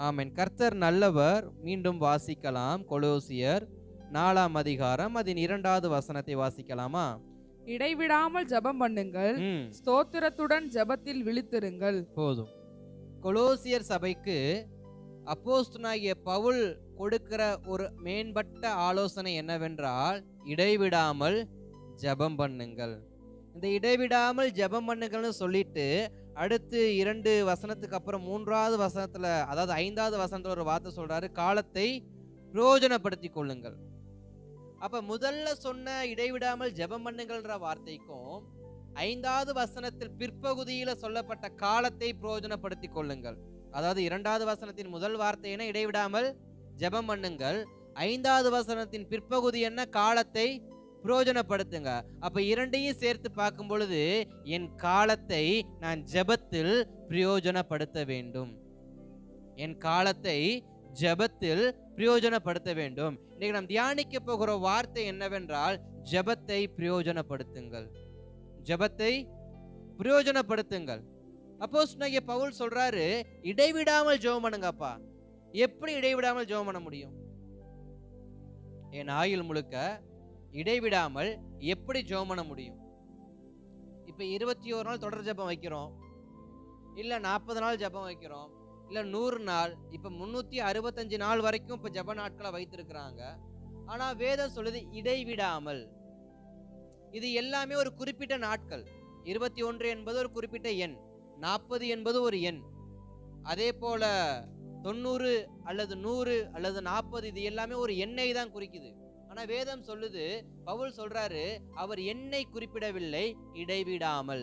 ஆமென். கர்த்தர் நல்லவர். மீண்டும் வாசிக்கலாம். கொலோசியர் 4ஆம் அதிகாரம் அதன் 2வது வசனத்தை வாசிக்கலாமா? இடைவிடாமல் ஜெபம் பண்ணுங்கள், ஸ்தோத்திரத்துடன் ஜெபத்தில் விழித்திருங்கள். போதும். கொலோசியர் சபைக்கு அப்போஸ்தலனாகிய பவுல் கொடுக்கிற ஒரு மேம்பட்ட ஆலோசனை என்னவென்றால், இடைவிடாமல் ஜெபம் பண்ணுங்கள். இந்த இடைவிடாமல் ஜெபம் பண்ணுங்கள்னு சொல்லிட்டு அடுத்து 2 வசனத்துக்கு அப்புறம் 3வது வசனத்துல, அதாவது 5வது வசனத்துல ஒரு வார்த்தை சொல்றாரு, காலத்தை பிரயோஜனப்படுத்திக் கொள்ளுங்கள். அப்ப முதல்ல சொன்ன இடைவிடாமல் ஜெபம் பண்ணுங்கள்ன்ற வார்த்தைக்கும் 5வது வசனத்தில் பிற்பகுதியில சொல்லப்பட்ட காலத்தை பிரயோஜனப்படுத்திக் கொள்ளுங்கள், அதாவது 2வது வசனத்தின் முதல் வார்த்தை என்ன? இடைவிடாமல் ஜெபம் பண்ணுங்கள். 5வது வசனத்தின் பிற்பகுதி என்ன? காலத்தை பிரயோஜனப்படுத்துங்க. அப்ப இரண்டையும் சேர்த்து பார்க்கும் பொழுது, என் காலத்தை நான் ஜெபத்தில் பிரயோஜனப்படுத்த வேண்டும். என் காலத்தை ஜெபத்தில் பிரயோஜனப்படுத்த வேண்டும். இன்னைக்கு நாம் தியானிக்க போகிற வார்த்தை என்னவென்றால், ஜெபத்தை பிரயோஜனப்படுத்துங்கள். ஜெபத்தை பிரயோஜனப்படுத்துங்கள். அப்போஸ்தலனாகிய பவுல் சொல்றாரு, இடைவிடாமல் ஜெபம் பண்ணுங்கப்பா. எப்படி இடைவிடாமல் ஜெபம் பண்ண முடியும்? என் ஆயுள் முழுக்க இடைவிடாமல் எப்படி ஜெபம் பண்ண முடியும்? இப்ப 21 நாள் தொடர் ஜெபம் வைக்கிறோம், இல்ல 40 நாள் ஜெபம் வைக்கிறோம், இல்ல 100 நாள், இப்ப 365 நாள் வரைக்கும் இப்ப ஜெப நாட்களை வைத்திருக்கிறாங்க. ஆனா வேதம் சொல்லுது இடைவிடாமல். இது எல்லாமே ஒரு குறிப்பிட்ட நாட்கள். 21 என்பது ஒரு குறிப்பிட்ட எண், 40 என்பது ஒரு எண், அதே போல 90 அல்லது 100 அல்லது 40 இது எல்லாமே ஒரு எண்ணை தான் குறிக்குது. ஆனா வேதம் சொல்லுது, பவுல் சொல்றாரு, அவர் எண்ணை குறிப்பிடவில்லை, இடைவிடாமல்.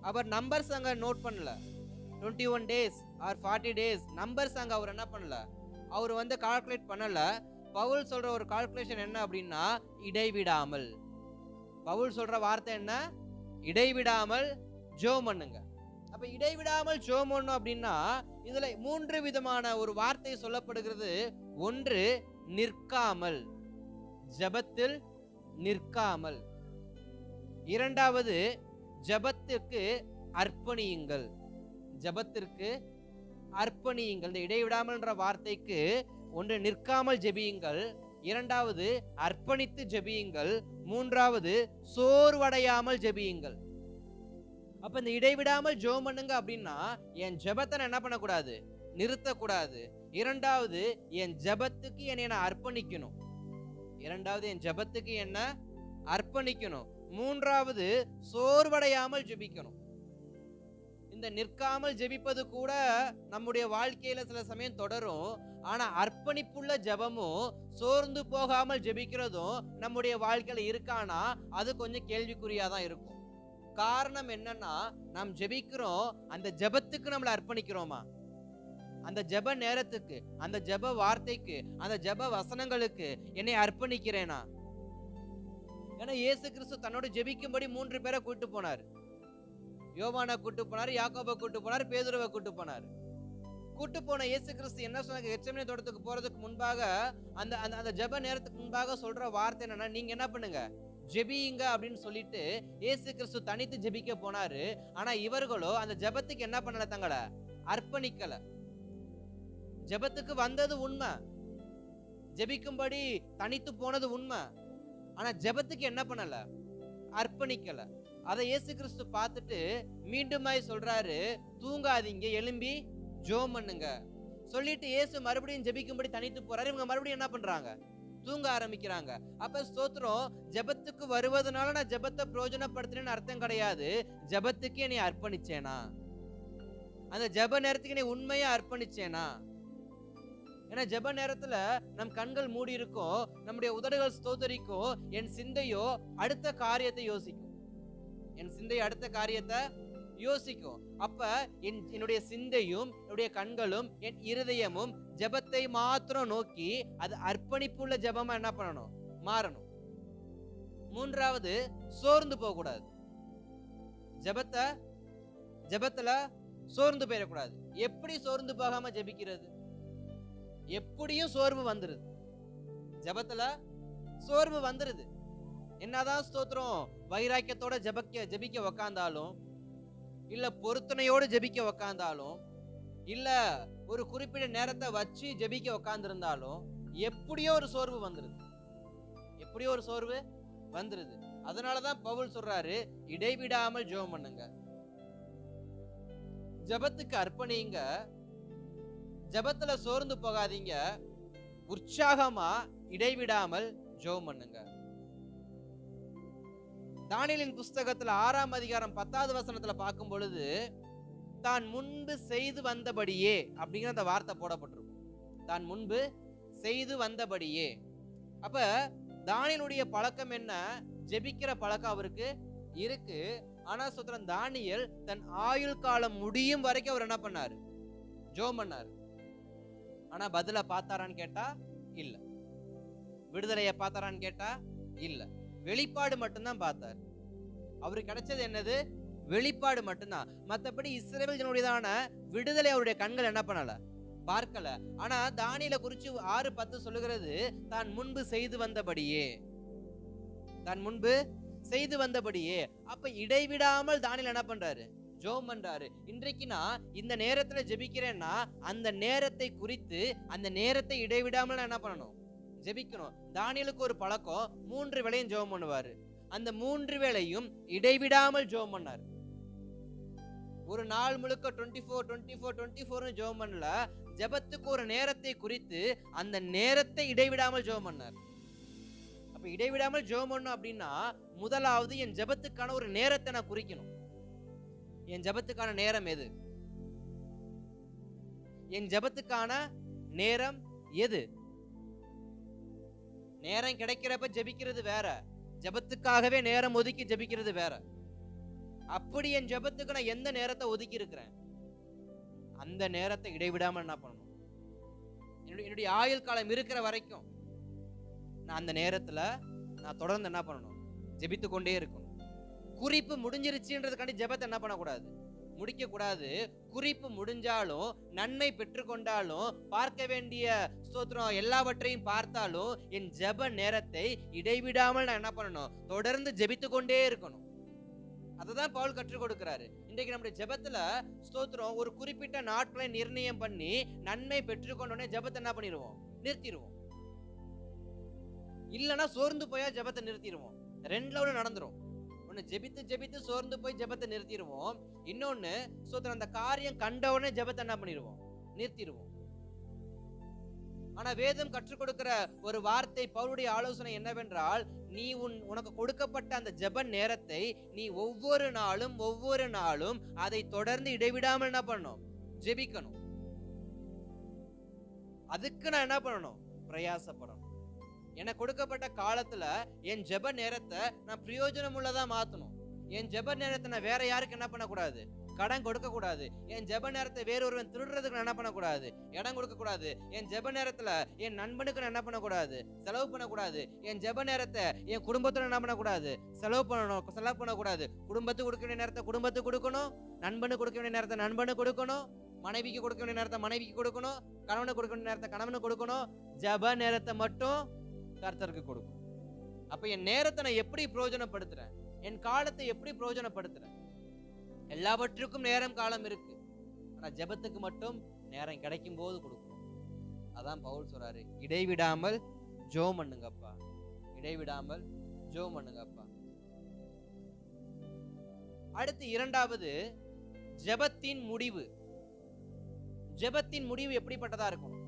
அவர் நம்பர்ஸ் அங்க நோட் பண்ணல. 21 days ஆர் 40 days நம்பர்ஸ் அங்க அவர் என்ன பண்ணல, அவர் வந்து கால்குலேட் பண்ணல. பவுல் சொல்ற ஒரு கால்குலேஷன் என்ன அப்படின்னா, இடைவிடாமல். பவுல் சொல்ற வார்த்தை என்ன? இடைவிடாமல் ஜெபம் பண்ணுங்க. அப்ப இடைவிடாமல் ஜெபம் பண்ணணும் அப்படின்னா, இதுல 3 விதமான ஒரு வார்த்தை சொல்லப்படுகிறது. ஒன்று, நிற்காமல், ஜெபத்தில் நிற்காமல். இரண்டாவது, ஜெபத்திற்கு அர்ப்பணியுங்கள். ஜெபத்திற்கு அர்ப்பணியுங்கள். இந்த இடைவிடாமல்ன்ற வார்த்தைக்கு ஒன்று நிற்காமல் ஜெபியுங்கள், இரண்டாவது அர்ப்பணித்து ஜெபியுங்கள், மூன்றாவது சோர்வடையாமல் ஜெபியுங்கள். அப்ப இந்த இடைவிடாமல் ஜெபம் பண்ணுங்க அப்படின்னா, என் ஜெபத்தை நான் என்ன பண்ணக்கூடாது? நிறுத்தக்கூடாது. இரண்டாவது, என் ஜெபத்துக்கு என்னை நான் அர்ப்பணிக்கணும். இரண்டாவது, என் ஜெபத்துக்கு என்ன அர்ப்பணிக்கணும். மூன்றாவது, சோர்வடையாமல் ஜெபிக்கணும். இந்த நிற்காமல் ஜெபிப்பது கூட நம்முடைய வாழ்க்கையில சில சமயம் தொடரும். ஆனா அர்ப்பணிப்புள்ள ஜெபமும் சோர்ந்து போகாமல் ஜெபிக்கிறதும் நம்முடைய வாழ்க்கையில இருக்கானா, அது கொஞ்சம் கேள்விக்குறியாதான் இருக்கும். காரணம் என்னன்னா, நாம் ஜெபிக்கிறோம், அந்த ஜெபத்துக்கு நம்மளை அர்ப்பணிக்கிறோமா? அந்த ஜெப நேரத்துக்கு, அந்த ஜெப வார்த்தைக்கு, அந்த ஜெப வசனங்களுக்கு என்னை அர்ப்பணிக்கிறேனா? ஏன்னா இயேசு கிறிஸ்து தன்னோடு ஜெபிக்கும்படி 3 பேரை கூட்டு போனார். யோவானை கூட்டு போனார், யாக்கோபை கூட்டு போனார், பேதுருவை கூட்டு போனார். கூட்டு போன இயேசு கிறிஸ்து என்ன சொன்னாங்க? கெத்செமனே தோட்டத்துக்கு போறதுக்கு முன்பாக, அந்த அந்த ஜெப நேரத்துக்கு முன்பாக சொல்ற வார்த்தை என்னன்னா, நீங்க என்ன பண்ணுங்க? ஜெபியுங்க அப்படின்னு சொல்லிட்டு இயேசு கிறிஸ்து தனித்து ஜெபிக்க போனாரு. ஆனா இவர்களோ அந்த ஜெபத்துக்கு என்ன பண்ணல? தங்களை அர்ப்பணிக்கல. ஜெபத்துக்கு வந்தது உண்மை, ஜெபிக்கும்படி தனித்து போனது உண்மை, ஆனா ஜெபத்துக்கு என்ன பண்ணல? அர்ப்பணிக்கல. அதை இயேசு கிறிஸ்து பார்த்துட்டு மீண்டுமாய் சொல்றாரு, தூங்காதீங்க, எழும்பி ஜெபம் பண்ணுங்க சொல்லிட்டு இயேசு மறுபடியும் ஜெபிக்கும்படி தனித்து போறாரு. இவங்க மறுபடியும் என்ன பண்றாங்க? தூங்க ஆரம்பிக்கிறாங்க. அப்ப ஸ்தோத்திரம், ஜெபத்துக்கு வருவதனால நான் ஜெபத்தை பிரயோஜனப்படுத்தினேன்னு அர்த்தம் கிடையாது. ஜெபத்துக்கு நீ அர்ப்பணிச்சேனா? அந்த ஜெப நேரத்துக்கு நீ உண்மையா அர்ப்பணிச்சேனா? ஏன்னா ஜெப நேரத்துல நம் கண்கள் மூடி இருக்கும், நம்முடைய உதடுகள் ஸ்தோத்தரிக்கும், என் சிந்தையோ அடுத்த காரியத்தை யோசிக்கும். என் சிந்தை அடுத்த காரியத்தை யோசிக்கும். அப்ப என்னுடைய சிந்தையும் என்னுடைய கண்களும் என் இருதயமும் ஜெபத்தை மாத்திரம் நோக்கி அது அர்ப்பணிப்புள்ள ஜெபமா என்ன பண்ணணும்? மாறணும். மூன்றாவது, சோர்ந்து போக கூடாது. ஜெபத்துல சோர்ந்து போயிடக்கூடாது. எப்படி சோர்ந்து போகாம ஜெபிக்கிறது? எப்படியும் சோர்வு வந்துருது. ஜெபத்துல சோர்வு வந்துருது. என்னதான் ஸ்தோத்திரம் வைராக்கியத்தோட ஜெபிக்க உக்காந்தாலும், இல்ல பொருத்தனையோடு ஜெபிக்க உக்காந்தாலும், இல்ல ஒரு குறிப்பிட்ட நேரத்தை வச்சு ஜெபிக்க உட்கார்ந்து இருந்தாலும் எப்படியோ ஒரு சோர்வு வந்துருது, எப்படியோ ஒரு சோர்வு வந்துருது. அதனாலதான் பவுல் சொல்றாரு, இடைவிடாமல் ஜெபம் பண்ணுங்க, ஜெபத்துக்கு அர்ப்பணிங்க, ஜெபத்துல சோர்ந்து போகாதீங்க, உற்சாகமா இடைவிடாமல் ஜெபம் பண்ணுங்க. தானியேலின் புஸ்தகத்துல 6ஆம் அதிகாரம் 10வது வசனத்துல பார்க்கும் பொழுது, தான் முன்பு செய்து வந்தபடியே அப்படிங்கிற அந்த வார்த்தை போடப்பட்டிருக்கும். தான் முன்பு செய்து வந்தபடியே. அப்ப தானியேலுடைய பழக்கம் என்ன? ஜெபிக்கிற பழக்கம் அவருக்கு இருக்கு. ஆனா சொல்றேன், தானியேல் தன் ஆயுள் காலம் முடியும் வரைக்கும் அவர் என்ன பண்ணாரு? ஜெபம் பண்ணாரு. ஆனா பதில பார்த்தாரான்னு கேட்டா இல்ல. விடுதலையை பார்த்தாரான்னு கேட்டா இல்ல. வெளிப்பாடு மட்டும்தான் பார்த்தார். அவருக்கு கிடைச்சது என்னது? வெளிப்பாடு மட்டும்தான். மத்தபடி இஸ்ரவேல் ஜனங்களுடையதான விடுதலை அவருடைய கண்கள் என்ன பண்ணல, பார்க்கல. ஆனா தானியேலை குறிச்சு 6:10 சொல்லுகிறது, தான் முன்பு செய்து வந்தபடியே, தான் முன்பு செய்து வந்தபடியே. அப்ப இடைவிடாமல் தானியேல் என்ன பண்றாரு? ஜெபம் பண்றாரு. இன்றைக்கு நான் இந்த நேரத்துல ஜெபிக்கிறேன்னா அந்த நேரத்தை குறித்து, அந்த நேரத்தை இடைவிடாமல் நான் என்ன பண்ணணும்? ஜெபிக்கணும். தானியேலுக்கு ஒரு பழக்கம், 3 வேளையும் ஜெபம் பண்ணுவாரு. அந்த 3 வேளையும் இடைவிடாமல் ஜெபம் பண்ணார். ஒரு நாள் முழுக்க 24 ஜெபம் பண்ணல. ஜெபத்துக்கு ஒரு நேரத்தை குறித்து அந்த நேரத்தை இடைவிடாமல் ஜெபம் பண்ணார். அப்ப இடைவிடாமல் ஜெபம் பண்ணணும் அப்படின்னா, முதலாவது என் ஜெபத்துக்கான ஒரு நேரத்தை நான் குறிக்கணும். என் ஜெபத்துக்கான நேரம் எது? என் ஜெபத்துக்கான நேரம் எது? நேரம் கிடைக்கிறப்ப ஜெபிக்கிறது வேற, ஜெபத்துக்காகவே நேரம் ஒதுக்கி ஜெபிக்கிறது வேற. அப்படி என் ஜெபத்துக்கு நான் எந்த நேரத்தை ஒதுக்கி இருக்கிறேன், அந்த நேரத்தை இடைவிடாமல் என்ன பண்ணணும்? என்னுடைய ஆயுள் காலம் இருக்கிற வரைக்கும் நான் அந்த நேரத்துல நான் தொடர்ந்து என்ன பண்ணணும்? ஜெபித்து கொண்டே இருக்கணும். குறிப்பு முடிஞ்சிருச்சுன்றதுக்காண்டி ஜெபத்தை என்ன பண்ணக்கூடாது? முடிக்க கூடாது. குறிப்பு முடிஞ்சாலும், நன்மை பெற்றுக்கொண்டாலும், பார்க்க வேண்டிய ஸ்தோத்திரம் எல்லாவற்றையும் பார்த்தாலும், என் ஜெப நேரத்தை இடைவிடாமல் நான் என்ன பண்ணணும்? தொடர்ந்து ஜெபித்து கொண்டே இருக்கணும். அததான் பவுல் கற்றுக் கொடுக்கிறாரு. இன்றைக்கு நம்முடைய ஜெபத்துல ஸ்தோத்திரம் ஒரு குறிப்பிட்ட நாட்களை நிர்ணயம் பண்ணி நன்மை பெற்றுக்கொண்டோடனே ஜெபத்தை என்ன பண்ணிடுவோம்? நிறுத்திடுவோம். இல்லைன்னா சோர்ந்து போயா ஜெபத்தை நிறுத்திடுவோம். 2 நடந்துரும். ஒன்னு ஜெபித்து ஜெபித்து சோர்ந்து போய் ஜெபத்தை நிறுத்திடுவோம். இன்னொன்னு ஸ்தோத்திரம் அந்த காரியம் கண்டவுடனே ஜெபத்தை என்ன பண்ணிடுவோம்? நிறுத்திடுவோம். ஆனா வேதம் கற்றுக் கொடுக்கிற ஒரு வார்த்தை, பவுலுடைய ஆலோசனை என்னவென்றால், நீ உனக்கு கொடுக்கப்பட்ட அந்த ஜெப நேரத்தை நீ ஒவ்வொரு நாளும் அதை தொடர்ந்து இடைவிடாமல் என்ன பண்ணணும்? ஜெபிக்கணும். அதுக்கு நான் என்ன பண்ணணும்? பிரயாசப்படணும். எனக்கு கொடுக்கப்பட்ட காலத்துல என் ஜெப நேரத்தை நான் பிரயோஜனம் உள்ளதா மாத்தணும். என் ஜெப நேரத்தை நான் வேற யாருக்கு என்ன பண்ணக்கூடாது? கடன் கொடுக்க கூடாது. என் ஜெப நேரத்தை வேறொருவன் திருடுறதுக்கு நான் என்ன பண்ணக்கூடாது? இடம் கொடுக்க கூடாது. என் ஜெப நேரத்துல என் நண்பனுக்கு நான் என்ன பண்ணக்கூடாது? செலவு பண்ணக்கூடாது. என் ஜெப நேரத்தை என் குடும்பத்துல என்ன பண்ணக்கூடாது? செலவு பண்ணக்கூடாது. குடும்பத்துக்கு கொடுக்க வேண்டிய நேரத்தை குடும்பத்துக்கு கொடுக்கணும். நண்பனுக்கு கொடுக்க வேண்டிய நேரத்தை நண்பனுக்கு கொடுக்கணும். மனைவிக்கு கொடுக்க வேண்டிய நேரத்தை மனைவிக்கு கொடுக்கணும். கணவனுக்கு கொடுக்க வேண்டிய நேரத்தை கணவனுக்கு கொடுக்கணும். ஜெப நேரத்தை மட்டும் கர்த்தருக்கு கொடுக்கும். அப்ப என் நேரத்தை நான் எப்படி பிரயோஜனப்படுத்துறேன்? என் காலத்தை எப்படி பிரயோஜனப்படுத்துறேன்? எல்லாவற்றுக்கும் நேரம் காலம் இருக்கு. ஆனா ஜெபத்துக்கு மட்டும் நேரம் கிடைக்கும் போது கொடுக்கணும். அதான் பவுல் சொல்றாரு, இடைவிடாமல் ஜெபம் பண்ணுங்கப்பா, இடைவிடாமல் ஜெபம் பண்ணுங்கப்பா. அடுத்து 2வது ஜெபத்தின் முடிவு. ஜெபத்தின் முடிவு எப்படிப்பட்டதா இருக்கணும்?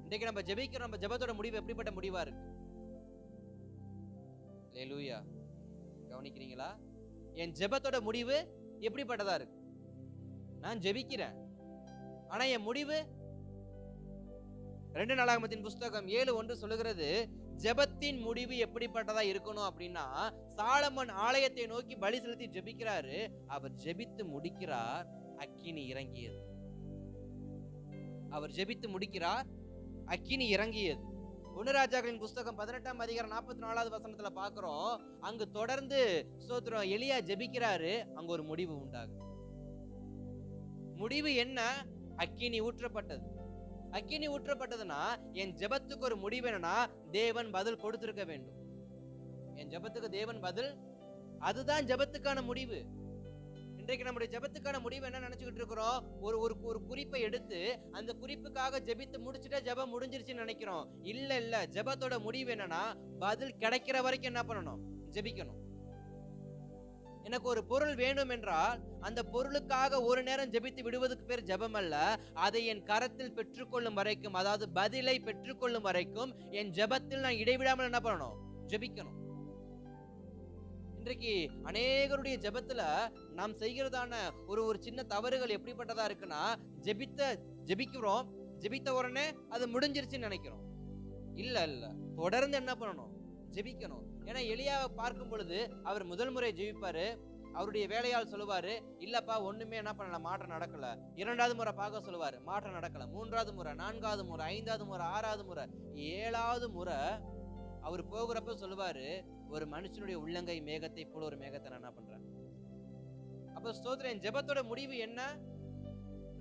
இன்றைக்கு நம்ம ஜெபிக்கிறோம், நம்ம ஜெபத்தோட முடிவு எப்படிப்பட்ட முடிவா இருக்கு? அல்லேலூயா. கவனிக்கிறீங்களா? என் ஜெபத்தோட முடிவு எப்படிப்பட்டதா இருக்கு? நான் ஜெபிக்கிறேன், ஆனா என் முடிவு 2 நாளாகமத்தின் புஸ்தகம் 7:1 சொல்லுகிறது, ஜெபத்தின் முடிவு எப்படிப்பட்டதா இருக்கணும் அப்படின்னா, சாலமோன் ஆலயத்தை நோக்கி பலி செலுத்தி ஜெபிக்கிறாரு. அவர் ஜெபித்து முடிக்கிறார், அக்கினி இறங்கியது. அவர் ஜெபித்து முடிக்கிறார், அக்கினி இறங்கியது. 1 ராஜாக்களின் புஸ்தகம் 18ஆம் அதிகாரம் 44வது வசனத்துல பாக்குறோம். அங்கு தொடர்ந்து ஸ்தோத்திரம் எலியா ஜெபிக்கிறாரு, அங்க ஒரு முடிவு உண்டாகுது. முடிவு என்ன? அக்கினி ஊற்றப்பட்டது. அக்கினி ஊற்றப்பட்டதுன்னா என் ஜெபத்துக்கு ஒரு முடிவு என்னன்னா, தேவன் பதில் கொடுத்திருக்க வேண்டும். என் ஜெபத்துக்கு தேவன் பதில், அதுதான் ஜெபத்துக்கான முடிவு. இன்றைக்கு நம்முடைய ஜெபத்துக்கான முடிவு என்ன நினைச்சுக்கிட்டு இருக்கிறோம்? ஒரு ஒரு ஒரு குறிப்பை எடுத்து அந்த குறிப்புக்காக ஜெபித்து முடிச்சுட்டா ஜெபம் முடிஞ்சிருச்சுன்னு நினைக்கிறோம். இல்ல, ஜெபத்தோட முடிவு என்னன்னா, பதில் கிடைக்கிற வரைக்கும் என்ன பண்ணணும்? ஜெபிக்கணும். எனக்கு ஒரு பொருள் வேணும் என்றால் அந்த பொருளுக்காக ஒரு நேரம் ஜெபித்து விடுவதற்கு பேர் ஜெபம் அல்ல. அதை என் கரத்தில் பெற்றுக்கொள்ளும் வரைக்கும், அதாவது பதிலை பெற்றுக்கொள்ளும் வரைக்கும் என் ஜெபத்தில் நான் இடைவிடாமல் என்ன பண்ணணும்? ஜெபிக்கணும். இன்றைக்கு அநேகருடைய ஜெபத்துல நாம் செய்கிறதான ஒரு சின்ன தவறுகள் எப்படிப்பட்டதா இருக்குன்னா, ஜெபிக்கிறோம், ஜெபித்த உடனே அது முடிஞ்சிருச்சுன்னு நினைக்கிறோம். இல்ல, தொடர்ந்து என்ன பண்ணணும்? ஜெபிக்கணும். ஏன்னா எலியாவை பார்க்கும் பொழுது அவர் முதல் முறை ஜெபிப்பாரு. அவருடைய வேலையால் சொல்லுவாரு, இல்லப்பா ஒண்ணுமே என்ன பண்ணல, மாற்றம் நடக்கல. இரண்டாவது முறை பார்க்க சொல்லுவாரு, மாற்றம் நடக்கல. மூன்றாவது முறை, நான்காவது முறை, ஐந்தாவது முறை, ஆறாவது முறை, ஏழாவது முறை அவர் போகிறப்ப சொல்லுவாரு, ஒரு மனுஷனுடைய உள்ளங்கை மேகத்தை போல ஒரு மேகத்தை நான் என்ன பண்றேன். அப்ப ஸ்தோத்திரம், என் ஜெபத்தோட முடிவு என்ன?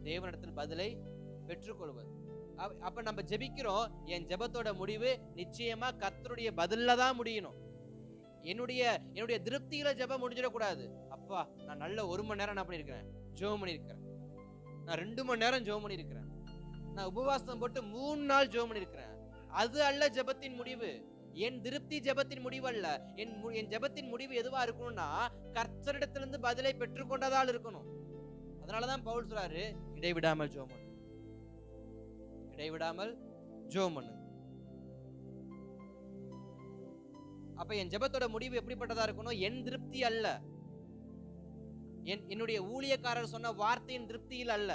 தேவனிடத்தில் பதிலை பெற்றுக்கொள்வது. அப்ப நம்ம ஜெபிக்கிறோம், என் ஜெபத்தோட முடிவு நிச்சயமா கர்த்தருடைய பதில்ல தான் முடியணும். என்னுடைய திருப்தியில ஜெபம் முடிஞ்சிடக்கூடாது. அப்பா நான் நல்ல 1 மணி நேரம் என்ன பண்ணிருக்கிறேன்? ஜெபம் பண்ணிருக்கிறேன். நான் 2 மணி நேரம் ஜெபம் பண்ணிருக்கிறேன். நான் உபவாசம் போட்டு 3 நாள் ஜெபம் பண்ணிருக்கிறேன். அது அல்ல ஜெபத்தின் முடிவு. என் திருப்தி ஜெபத்தின் முடிவு அல்ல. என் ஜெபத்தின் முடிவு எதுவா இருக்கணும்னா, கர்த்தரிடத்திலிருந்து பதிலை பெற்றுக்கொண்டதால் இருக்கணும். அதனாலதான் பவுல் சொல்றாரு, இடைவிடாமல் ஜெபம் பண்ணு, இடைவிடாமல் ஜெபம் பண்ணு. அப்ப என் ஜெபத்தோட முடிவு எப்படிப்பட்டதா இருக்கணும்? என் திருப்தி அல்ல, என்னுடைய ஊழியக்காரர் சொன்ன வார்த்தையின் திருப்தியில் அல்ல,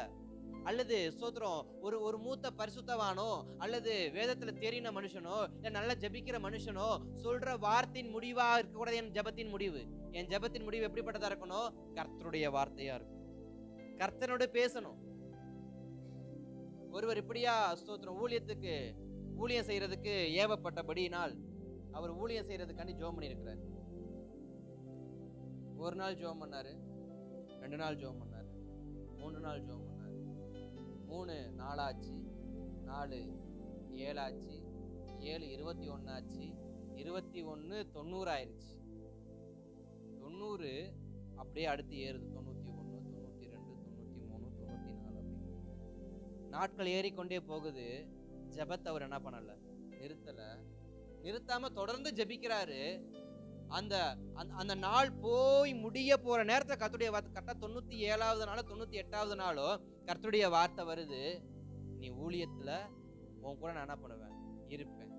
அல்லது ஸ்தோத்திரம் ஒரு மூத்த பரிசுத்தவானோ அல்லது வேதத்துல தெரியின மனுஷனோ இல்ல நல்லா ஜெபிக்கிற மனுஷனோ சொல்ற வார்த்தையின் முடிவா இருக்கக்கூடாது என் ஜெபத்தின் முடிவு. என் ஜெபத்தின் முடிவு எப்படிப்பட்டதா இருக்கணும்? கர்த்தருடைய வார்த்தையா இருக்கும். கர்த்தனோட பேசணும். ஒருவர் இப்படியா ஸ்தோத்திரம் ஊழியம் செய்யறதுக்கு ஏவப்பட்டபடியினால் அவர் ஊழியம் செய்யறதுக்காண்டி ஜெபம் பண்ணி இருக்கிறார். 1 நாள் ஜெபம் பண்ணாரு, 2 நாள் ஜெபம் பண்ணாரு, 3 நாள் ஜெபம் பண்ணாரு, 3 நாளாச்சு, 4 7 7 21 ஆச்சு, 21 90 ஆயிருச்சு. 90 அப்படியே அடுத்து ஏறுது, 91 92 93 94 அப்படி நாட்கள் ஏறிக்கொண்டே போகுது. ஜெபத்தை அவர் என்ன பண்ணல, நிறுத்தாம தொடர்ந்து ஜெபிக்கிறாரு. அந்த நாள் போய் முடிய போற நேரத்துல கர்த்தருடைய வார்த்தை, கரெக்டா 97வது நாளோ 98வது நாளோ கர்த்தருடைய வார்த்தை வருது, நீ ஊழியத்துல உன் கூட நான் என்ன பண்ணுவேன்? இருப்பேன்.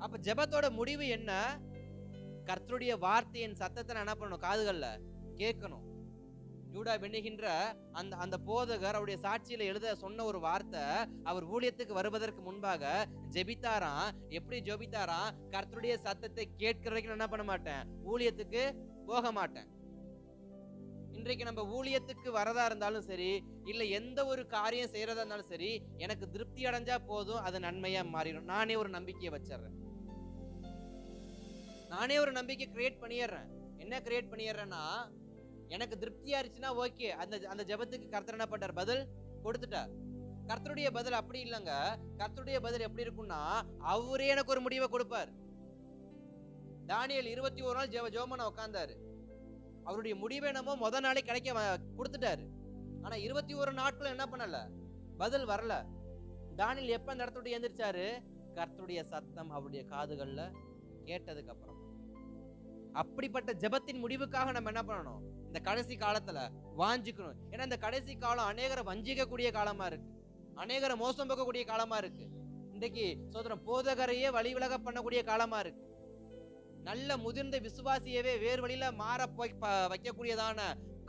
அப்ப ஜெபத்தோட முடிவு என்ன? கர்த்தருடைய வார்த்தையின் சத்தத்தை நான் என்ன பண்ணணும்? காதுகள்ல கேட்கணும். யூதா என்கின்ற அந்த போதகர் அவருடைய சாட்சியில எழுத சொன்ன ஒரு வார்த்தை, அவர் ஊழியத்துக்கு வருவதற்கு முன்பாக ஜெபித்தாராம். எப்படி ஜெபித்தாராம்? கர்த்தருடைய சத்தத்தை கேட்கிற வரைக்கும் நான் என்ன பண்ண மாட்டேன்? ஊழியத்துக்கு போக மாட்டேன். இன்றைக்கு நம்ம ஊழியத்துக்கு வரதா இருந்தாலும் சரி, இல்ல எந்த ஒரு காரியம் செய்யறதா இருந்தாலும் சரி, எனக்கு திருப்தி அடைஞ்சா போதும், அது நன்மையா மாறிடும். நானே ஒரு நம்பிக்கையை வச்சிடறேன், நானே ஒரு நம்பிக்கை கிரியேட் பண்ணிடுறேன். என்ன கிரியேட் பண்ணிடுறேன்னா, எனக்கு திருப்தியா இருந்துச்சுன்னா ஓகே, அந்த ஜெபத்துக்கு கர்த்தர் என்ன பண்றார்? பதில் கொடுத்துட்டார். கர்த்தருடைய பதில் அப்படி இல்லைங்க. கர்த்தருடைய பதில் எப்படி இருக்கும்னா, அவரே எனக்கு ஒரு முடிவை கொடுப்பார். தானியேல் 21 நாள் ஜெபம் பண்ண உட்கார்ந்தாரு. அவருடைய முடிவை என்னமோ முத நாளே கிடைக்க கொடுத்துட்டாரு. ஆனா 21 நாட்களும் என்ன பண்ணல? பதில் வரல. தானியேல் எப்ப அந்த இடத்துல எந்திரிச்சாரு? கர்த்தருடைய சத்தம் அவருடைய காதுகள்ல கேட்டதுக்கு அப்புறம். அப்படிப்பட்ட ஜெபத்தின் முடிவுக்காக நம்ம என்ன பண்ணணும்? இந்த கடைசி காலத்துல வாஞ்சிக்கணும். ஏன்னா இந்த கடைசி காலம் அநேகரை வஞ்சிக்கக்கூடிய காலமா இருக்கு, அநேகரை மோசம் போக்கக்கூடிய காலமா இருக்கு. இன்றைக்கு சோதரம் போதகரையே வழி விலக பண்ணக்கூடிய காலமா இருக்கு. நல்ல முதிர்ந்த விசுவாசியவே வேறு வழியில மாற வைக்கக்கூடியதான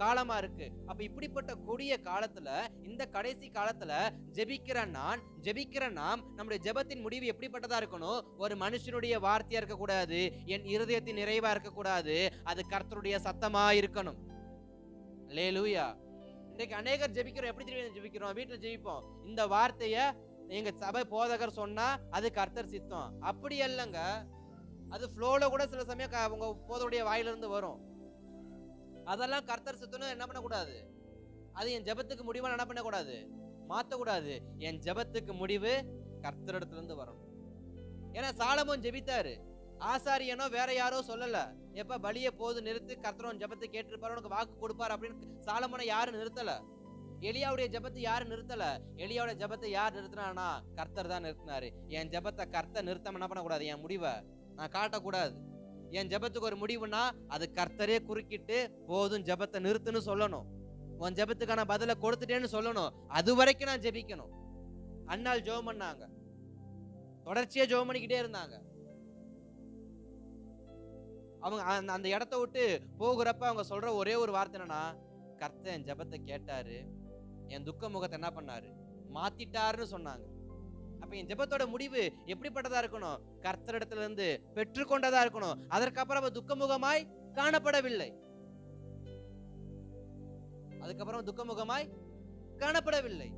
காலமா இருக்கு. அப்ப இப்படிப்பட்ட கொடிய காலத்துல, இந்த கடைசி காலத்துல ஜெபிக்கிற நாம் நம்முடைய ஜெபத்தின் முடிவு எப்படிப்பட்டதா இருக்கணும்? ஒரு மனுஷனுடைய வார்த்தையா இருக்க கூடாது, என் இருதயத்தின் நிறைவா இருக்க கூடாது, அது கர்த்தருடைய சத்தமா இருக்கணும். அல்லேலூயா. இன்றைக்கு அநேகர் ஜெபிக்கிறோம். எப்படி தெரியும் ஜெபிக்கிறோம்? வீட்டுல ஜெபிப்போம், இந்த வார்த்தைய எங்க சபை போதகர் சொன்னா அது கர்த்தர் சித்தம். அப்படி அல்லங்க, அது ஃப்ளோல கூட சில சமயம் உங்க போதருடைய வாயில இருந்து வரும். அதெல்லாம் கர்த்தர் சித்தம்னு என்ன பண்ணக்கூடாது? அது என் ஜெபத்துக்கு முடிவா என்ன பண்ணக்கூடாது? மாத்தக்கூடாது. என் ஜெபத்துக்கு முடிவு கர்த்தரிடத்துல இருந்து வரணும். ஏன்னா சாலமோன் ஜெபித்தாரு. ஆசாரியனோ வேற யாரோ சொல்லல, எப்ப பலிய போது நிறுத்து, கர்த்தர் ஜெபத்தை கேட்டிருப்பாரு, உனக்கு வாக்கு கொடுப்பாரு அப்படின்னு சாலமோனை யாரும் நிறுத்தல. எலியாவுடைய ஜெபத்தை யாரும் நிறுத்தல. எலியாவுடைய ஜெபத்தை யார் நிறுத்தினா? கர்த்தர் தான் நிறுத்தினாரு. என் ஜெபத்தை கர்த்தர் நிறுத்தம் என்ன பண்ணக்கூடாது, என் முடிவை நான் காட்டக்கூடாது. என் ஜெபத்துக்கு ஒரு முடிவுனா அது கர்த்தரே குறுக்கிட்டு போதும் ஜெபத்தை நிறுத்துன்னு சொல்லணும். உன் ஜெபத்துக்கான பதிலை கொடுத்துட்டேன்னு சொல்லணும். அது வரைக்கும் நான் ஜெபிக்கணும். அன்னாள் ஜெபம் பண்ணாங்க, தொடர்ச்சியா ஜெபம் பண்ணிக்கிட்டே இருந்தாங்க. அவங்க அந்த இடத்த விட்டு போகிறப்ப அவங்க சொல்ற ஒரே ஒரு வார்த்தை என்னன்னா, கர்த்தர் என் ஜெபத்தை கேட்டாரு, என் துக்க முகத்தை என்ன பண்ணாரு, மாத்திட்டாருன்னு சொன்னாங்க. அப்ப என் ஜெபத்தோட முடிவு எப்படிப்பட்டதா இருக்கணும்? கர்த்தரிடத்துல இருந்து பெற்றுக்கொண்டதா இருக்கணும். அதற்கப்புறம் அவ துக்கமுகமாய் காணப்படவில்லை. அதுக்கப்புறம் துக்கமுகமாய் காணப்படவில்லை.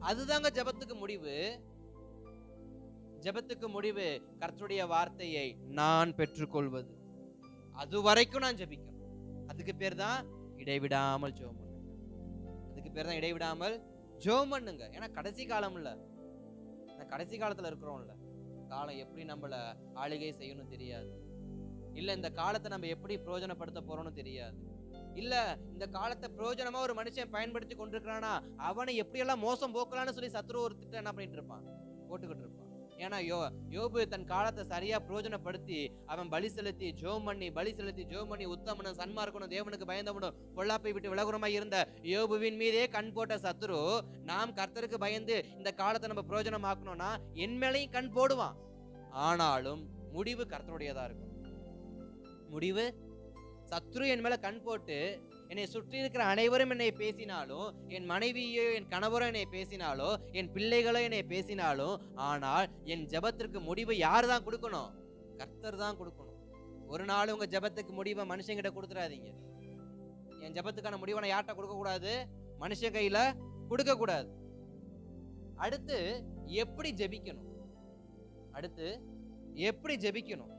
அதுதாங்க ஜெபத்துக்கு முடிவு. ஜெபத்துக்கு முடிவு கர்த்தருடைய வார்த்தையை நான் பெற்றுக்கொள்வது. அது வரைக்கும் நான் ஜெபிக்கணும். அதுக்கு பேர் தான் இடைவிடாமல் ஜெபம் பண்ணுங்க. அதுக்கு பேர் தான் இடைவிடாமல் ஜெபம் பண்ணுங்க. ஏன்னா கடைசி காலம் இல்ல, கடைசி காலத்துல இருக்கிறோம்ல, காலம் எப்படி நம்மள ஆளுகை செய்யணும் தெரியாது. இல்ல இந்த காலத்தை நம்ம எப்படி பிரயோஜனப்படுத்த போறோம்னு தெரியாது. இல்ல இந்த காலத்தை பிரயோஜனமா ஒரு மனுஷன் பயன்படுத்தி கொண்டிருக்கிறானா அவனை எப்படியெல்லாம் மோசம் போக்கலான்னு சொல்லி சத்ரு ஒரு திட்டம் என்ன பண்ணிட்டு இருப்பான், போட்டுக்கிட்டு இருப்பான். ஏன்னா யோபு தன் காலத்தை சரியா பிரயோஜனப்படுத்தி அவன் பலி செலுத்தி ஜெபம் பண்ணி உத்தமனும் சன்மார்க்கனும் தேவனுக்கு பயந்தவனும் பொல்லாப்பை விட்டு விலகுறமாய் இருந்த யோபுவின் மீதே கண் போட்ட சத்ரு, நாம் கர்த்தருக்கு பயந்து இந்த காலத்தை நம்ம பிரயோஜனமாக்கணும்னா என் மேலையும் கண் போடுவான். ஆனாலும் முடிவு கர்த்தருடையதா இருக்கும். முடிவு சத்ரு என் மேல கண் போட்டு என்னை சுற்றி இருக்கிற அனைவரும் என்னை பேசினாலும், என் மனைவியோ என் கணவரோ என்னை பேசினாலோ, என் பிள்ளைகளோ என்னை பேசினாலும், ஆனால் என் ஜெபத்திற்கு முடிவு யார் தான் கொடுக்கணும்? கர்த்தர் தான் கொடுக்கணும். ஒரு நாள் உங்க ஜெபத்துக்கு முடிவை மனுஷங்கிட்ட கொடுத்துடாதீங்க. என் ஜெபத்துக்கான முடிவை நான் யார்கிட்ட கொடுக்க கூடாது? மனுஷன் கையில கொடுக்க கூடாது. அடுத்து எப்படி ஜெபிக்கணும்?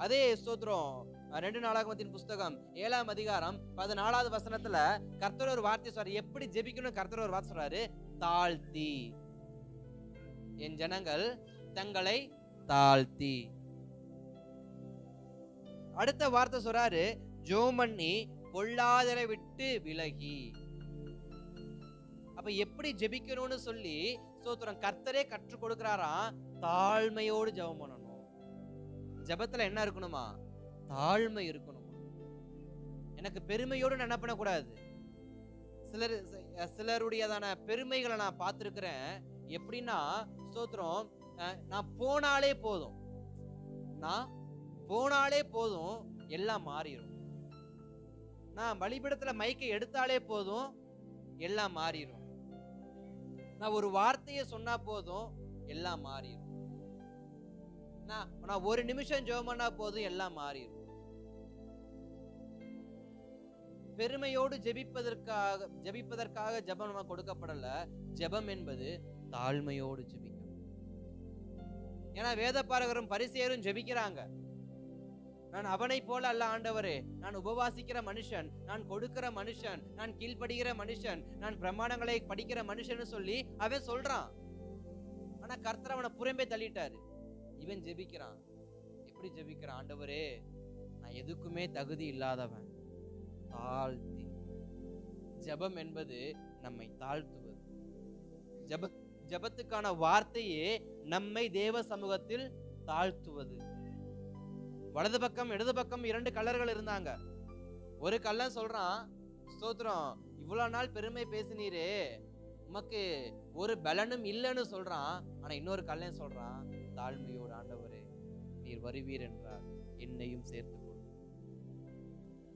அதே ஸ்தோத்திரம் 2 நாளாகமத்தின் புஸ்தகம் 7ஆம் அதிகாரம் 14வது வசனத்துல கர்த்தர் ஒரு வார்த்தை சொல்றாரு. எப்படி ஜெபிக்கணும் கர்த்தர் ஒரு வார்த்தை சொல்றாரு, தாழ்த்தி. என் ஜனங்கள் தங்களை தாழ்த்தி. அடுத்த வார்த்தை சொல்றாரு, ஜெபம் பண்ணி பொல்லாதரை விட்டு விலகி. அப்ப எப்படி ஜெபிக்கணும்னு சொல்லி ஸ்தோத்திரம் கர்த்தரே கற்றுக் கொடுக்கிறாராம். தாழ்மையோடு ஜெபம் பண்ணணும். ஜெபத்துல என்ன இருக்கணுமா? தாழ்மை இருக்கணும். எனக்கு பெருமையோடு நான் என்ன பண்ணக்கூடாது. சிலருடையதான பெருமைகளை நான் பார்த்திருக்கிறேன். எப்படின்னா ஸ்தோத்திரம், நான் போனாலே போதும் எல்லாம் மாறிடும். நான் பலிபீடத்துல மைக்கை எடுத்தாலே போதும் எல்லாம் மாறிடும். நான் ஒரு வார்த்தையை சொன்னா போதும் எல்லாம் மாறிடும். நான் ஒரு நிமிஷம் ஜெபம் பண்ணா போதும் எல்லாம் மாறிடும். பெருமையோடு ஜெபிப்பதற்காக ஜெபம் நம்ம கொடுக்கப்படல. ஜெபம் என்பது தாழ்மையோடு ஜெபிக்கணும். ஏன்னா வேதபாரகரும் பரிசேயரும் ஜெபிக்கிறாங்க. நான் அவனை போல அல்ல ஆண்டவரே, நான் உபவாசிக்கிற மனுஷன், நான் கொடுக்கிற மனுஷன், நான் கீழ்ப்படுகிற மனுஷன், நான் பிரமாணங்களை படிக்கிற மனுஷன் சொல்லி அவன் சொல்றான். ஆனா கர்த்தர் அவனை புறம்பே தள்ளிட்டாரு. இவன் ஜெபிக்கிறான். எப்படி ஜெபிக்கிறான்? ஆண்டவரே, நான் எதுக்குமே தகுதி இல்லாதவன். தாழ்த்தி. ஜெபம் என்பது நம்மை தாழ்த்துவது. ஜெபத்துக்கான வார்த்தையே நம்மை தேவ சமூகத்தில் தாழ்த்துவது. வலது பக்கம் இடது பக்கம் 2 கள்ளர்கள் இருந்தாங்க. ஒரு கள்ளன் சொல்றான், ஸ்தோத்திரம், இவ்வளவு நாள் பெருமை பேசினீரே, உமக்கு ஒரு பலனும் இல்லைன்னு சொல்றான். ஆனா இன்னொரு கள்ளன் சொல்றான், தாழ்மையோடு ஆண்டவரே நீர் வருவீர் என்றார், என்னையும் சேர்த்து.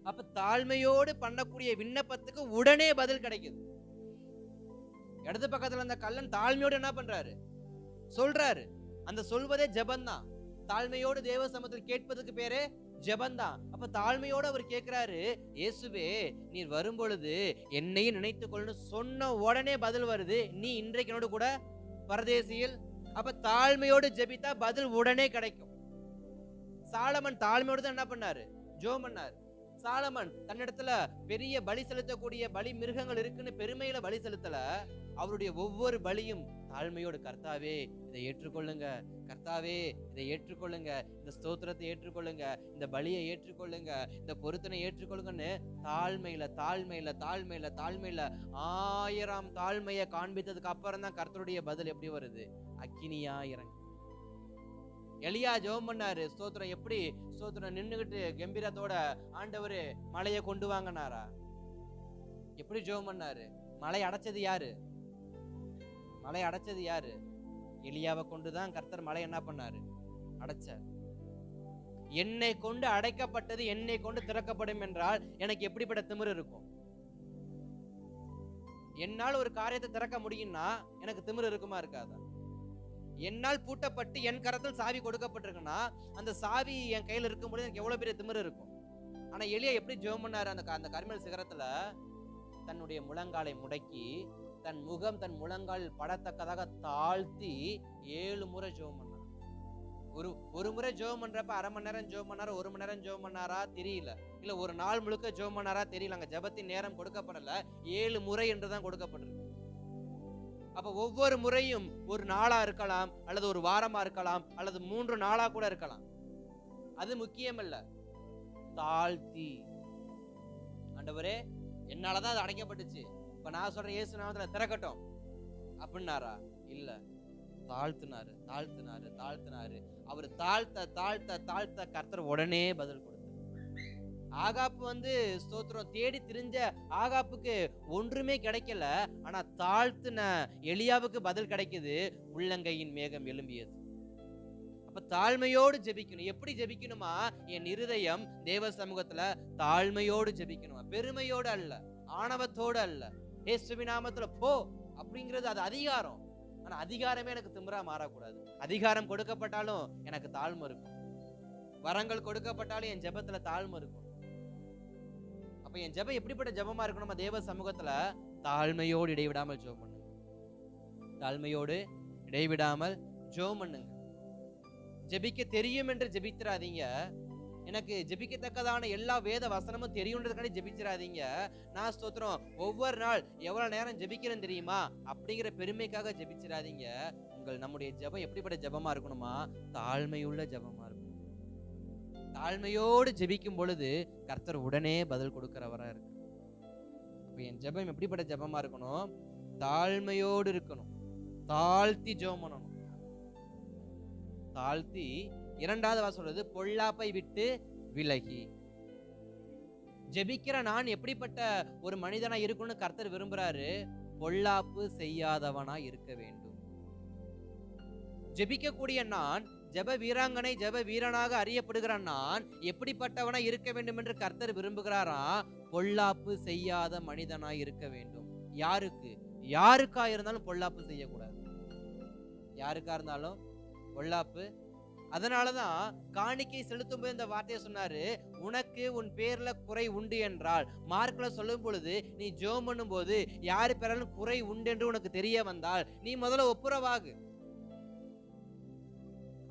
அப்ப தாழ்மையோடு பண்ணக்கூடிய விண்ணப்பத்துக்கு உடனே பதில் கிடைக்குது. இடது பக்கத்துல அந்த கள்ளன் தாழ்மையோடு என்ன பண்றாரு? சொல்றாரு. அந்த சொல்வதே ஜெபந்தான். தாழ்மையோடு தேவ சமூகத்தில் கேட்பதுக்கு பேரே ஜெபந்தான். அப்ப தாழ்மையோடு அவர் கேட்கிறாரு, இயேசுவே நீர் வரும் பொழுது என்னையும் நினைத்துக்கொள்ளு சொன்ன உடனே பதில் வருது, நீ இன்றைக்கு என்னோடு கூட பரதேசியில். அப்ப தாழ்மையோடு ஜெபித்தா பதில் உடனே கிடைக்கும். சாலமன் தாழ்மையோடு தான் என்ன பண்ணாரு? ஜெபம் பண்ணாரு. சாலமன் தன்னிடத்துல பெரிய பலி செலுத்தக்கூடிய பலி மிருகங்கள் இருக்குன்னு பெருமையில பலி செலுத்தல. அவருடைய ஒவ்வொரு பலியும் தாழ்மையோடு, கர்த்தாவே இதை ஏற்றுக்கொள்ளுங்க, கர்த்தாவே இதை ஏற்றுக்கொள்ளுங்க, இந்த ஸ்தோத்திரத்தை ஏற்றுக்கொள்ளுங்க, இந்த பலியை ஏற்றுக்கொள்ளுங்க, இந்த பொருத்தனை ஏற்றுக்கொள்ளுங்கன்னு தாழ்மையில தாழ்மையில தாழ்மையில தாழ்மையில 1000 தாழ்மையை காண்பித்ததுக்கு அப்புறம் தான் கர்த்தருடைய பதில் எப்படி வருது? அக்கினியா இறங்கு. எலியா ஜெபம் பண்ணாரு, ஸ்தோத்திரம் எப்படி? ஸ்தோத்திரம் நின்னுகிட்டு கம்பீரத்தோட, ஆண்டவரு மலையை கொண்டு வாங்கினாரா? எப்படி ஜெபம் பண்ணாரு? மலை அடைச்சது யாரு? மலை அடைச்சது யாரு? எலியாவை கொண்டுதான் கர்த்தர் மலை என்ன பண்ணாரு? அடைச்சார். என்னை கொண்டு அடைக்கப்பட்டது என்னை கொண்டு திறக்கப்படும் என்றால் எனக்கு எப்படிப்பட்ட திமிரு இருக்கும்? என்னால் ஒரு காரியத்தை திறக்க முடியும்னா எனக்கு திமிரு இருக்குமா இருக்காதா? என்னால் பூட்டப்பட்டு என் கரத்தில் சாவி கொடுக்கப்பட்டிருக்குன்னா அந்த சாவி என் கையில இருக்கும்போது எனக்கு எவ்வளவு பெரிய திமிரு இருக்கும். ஆனா எலியா எப்படி ஜெபம் பண்ணாரு? அந்த கர்மேல் சிகரத்துல தன்னுடைய முழங்காலை முடக்கி தன் முகம் தன் முழங்காலில் படத்தக்கதாக தாழ்த்தி 7 முறை ஜெபம் பண்ணார். ஒரு முறை ஜெபம் பண்றப்ப அரை மணி நேரம் ஜெபம் பண்ணாரா, 1 மணி நேரம் ஜெபம் பண்ணாரா தெரியல, இல்ல ஒரு நாள் முழுக்க ஜெபம் பண்ணாரா தெரியல. அங்க ஜெபத்தின் நேரம் கொடுக்கப்படல, 7 முறை என்றுதான் கொடுக்கப்பட்டிருக்கு. அப்ப ஒவ்வொரு முறையும் ஒரு நாளா இருக்கலாம், அல்லது ஒரு வாரமா இருக்கலாம், அல்லது 3 நாளா கூட இருக்கலாம். அது முக்கியம் இல்ல. தாழ்த்தி, ஆண்டவரே என்னாலதான் அது அடைக்கப்பட்டுச்சு, இப்ப நான் சொல்றேன் இயேசு நாமத்துல திறக்கட்டும் அப்படின்னாரா? இல்ல, தாழ்த்தினாரு தாழ்த்தினாரு தாழ்த்தினாரு. அவர் தாழ்த்த தாழ்த்த தாழ்த்த கர்த்தர் உடனே பதில் கொடுத்தார். ஆகாப்பு ஸ்தோத்திரம் தேடி திரிஞ்ச ஆகாப்புக்கு ஒன்றுமே கிடைக்கல, ஆனா தாழ்த்தின எலியாவுக்கு பதில் கிடைக்குது. உள்ளங்கையின் மேகம் எழும்பியது. அப்ப தாழ்மையோடு ஜெபிக்கணும். எப்படி ஜெபிக்கணுமா? என் இருதயம் தேவ சமூகத்துல தாழ்மையோடு ஜெபிக்கணுமா, பெருமையோடு அல்ல, ஆணவத்தோடு அல்ல. இயேசுவின் நாமத்துல போ அப்படிங்கிறது அது அதிகாரம். ஆனா அதிகாரமே எனக்கு திமிரா மாறக்கூடாது. அதிகாரம் கொடுக்கப்பட்டாலும் எனக்கு தாழ்மை இருக்கும். வரங்கள் கொடுக்கப்பட்டாலும் என் ஜெபத்துல தாழ்மை இருக்கும். அப்ப என் ஜெபம் எப்படிப்பட்ட ஜெபமா இருக்கணுமா? தேவ சமூகத்துல தாழ்மையோடு இடைவிடாமல் ஜெபம் பண்ணுங்க. தாழ்மையோடு இடைவிடாமல் ஜெபம் பண்ணுங்க. ஜெபிக்க தெரியும் என்று ஜெபித்திராதீங்க. எனக்கு ஜெபிக்கத்தக்கதான எல்லா வேத வசனமும் தெரியுன்றதுக்காண்டி ஜெபிச்சிடாதீங்க. நான் ஸ்தோத்திரம் ஒவ்வொரு நாள் எவ்வளவு நேரம் ஜெபிக்கிறேன்னு தெரியுமா அப்படிங்கிற பெருமைக்காக ஜெபிச்சிடாதீங்க. நம்முடைய ஜெபம் எப்படிப்பட்ட ஜெபமா இருக்கணுமா? தாழ்மையுள்ள ஜெபமா இருக்கணும். தாழ்மையோடு ஜெபிக்கும் பொழுது கர்த்தர் உடனே பதில் கொடுக்கிறவரா இருக்கு. அப்ப என் ஜெபம் எப்படிப்பட்ட ஜெபமா இருக்கணும்? தாழ்மையோடு இருக்கணும். தாழ்த்தி ஜெபம் பண்ணணும். தாழ்த்தி. இரண்டாவது சொல்றது பொல்லாப்பை விட்டு விலகி. ஜெபிக்கிற நான் எப்படிப்பட்ட ஒரு மனிதனா இருக்கணும்னு கர்த்தர் விரும்புறாரு? பொல்லாப்பு செய்யாதவனா இருக்க வேண்டும். ஜெபிக்கக்கூடிய நான், ஜெப வீராங்கனை, ஜெப வீரனாக அறியப்படுகிற நான் எப்படிப்பட்டவனா இருக்க வேண்டும் என்று கர்த்தர் விரும்புகிறாரா? பொல்லாப்பு செய்யாத மனிதனா இருக்க வேண்டும். யாருக்கு? யாருக்கா இருந்தாலும் பொல்லாப்பு செய்யக்கூடாது. யாருக்கா இருந்தாலும் பொல்லாப்பு. அதனாலதான் காணிக்கை செலுத்தும் போது இந்த வார்த்தையை சொன்னாரு, உனக்கு உன் பேர்ல குறை உண்டு என்றால். மார்க்ல சொல்லும் பொழுது நீ ஜெபம் பண்ணும் போது யாரு பேராலும் குறை உண்டு என்று உனக்கு தெரிய வந்தால் நீ முதல்ல ஒப்புரவாகு.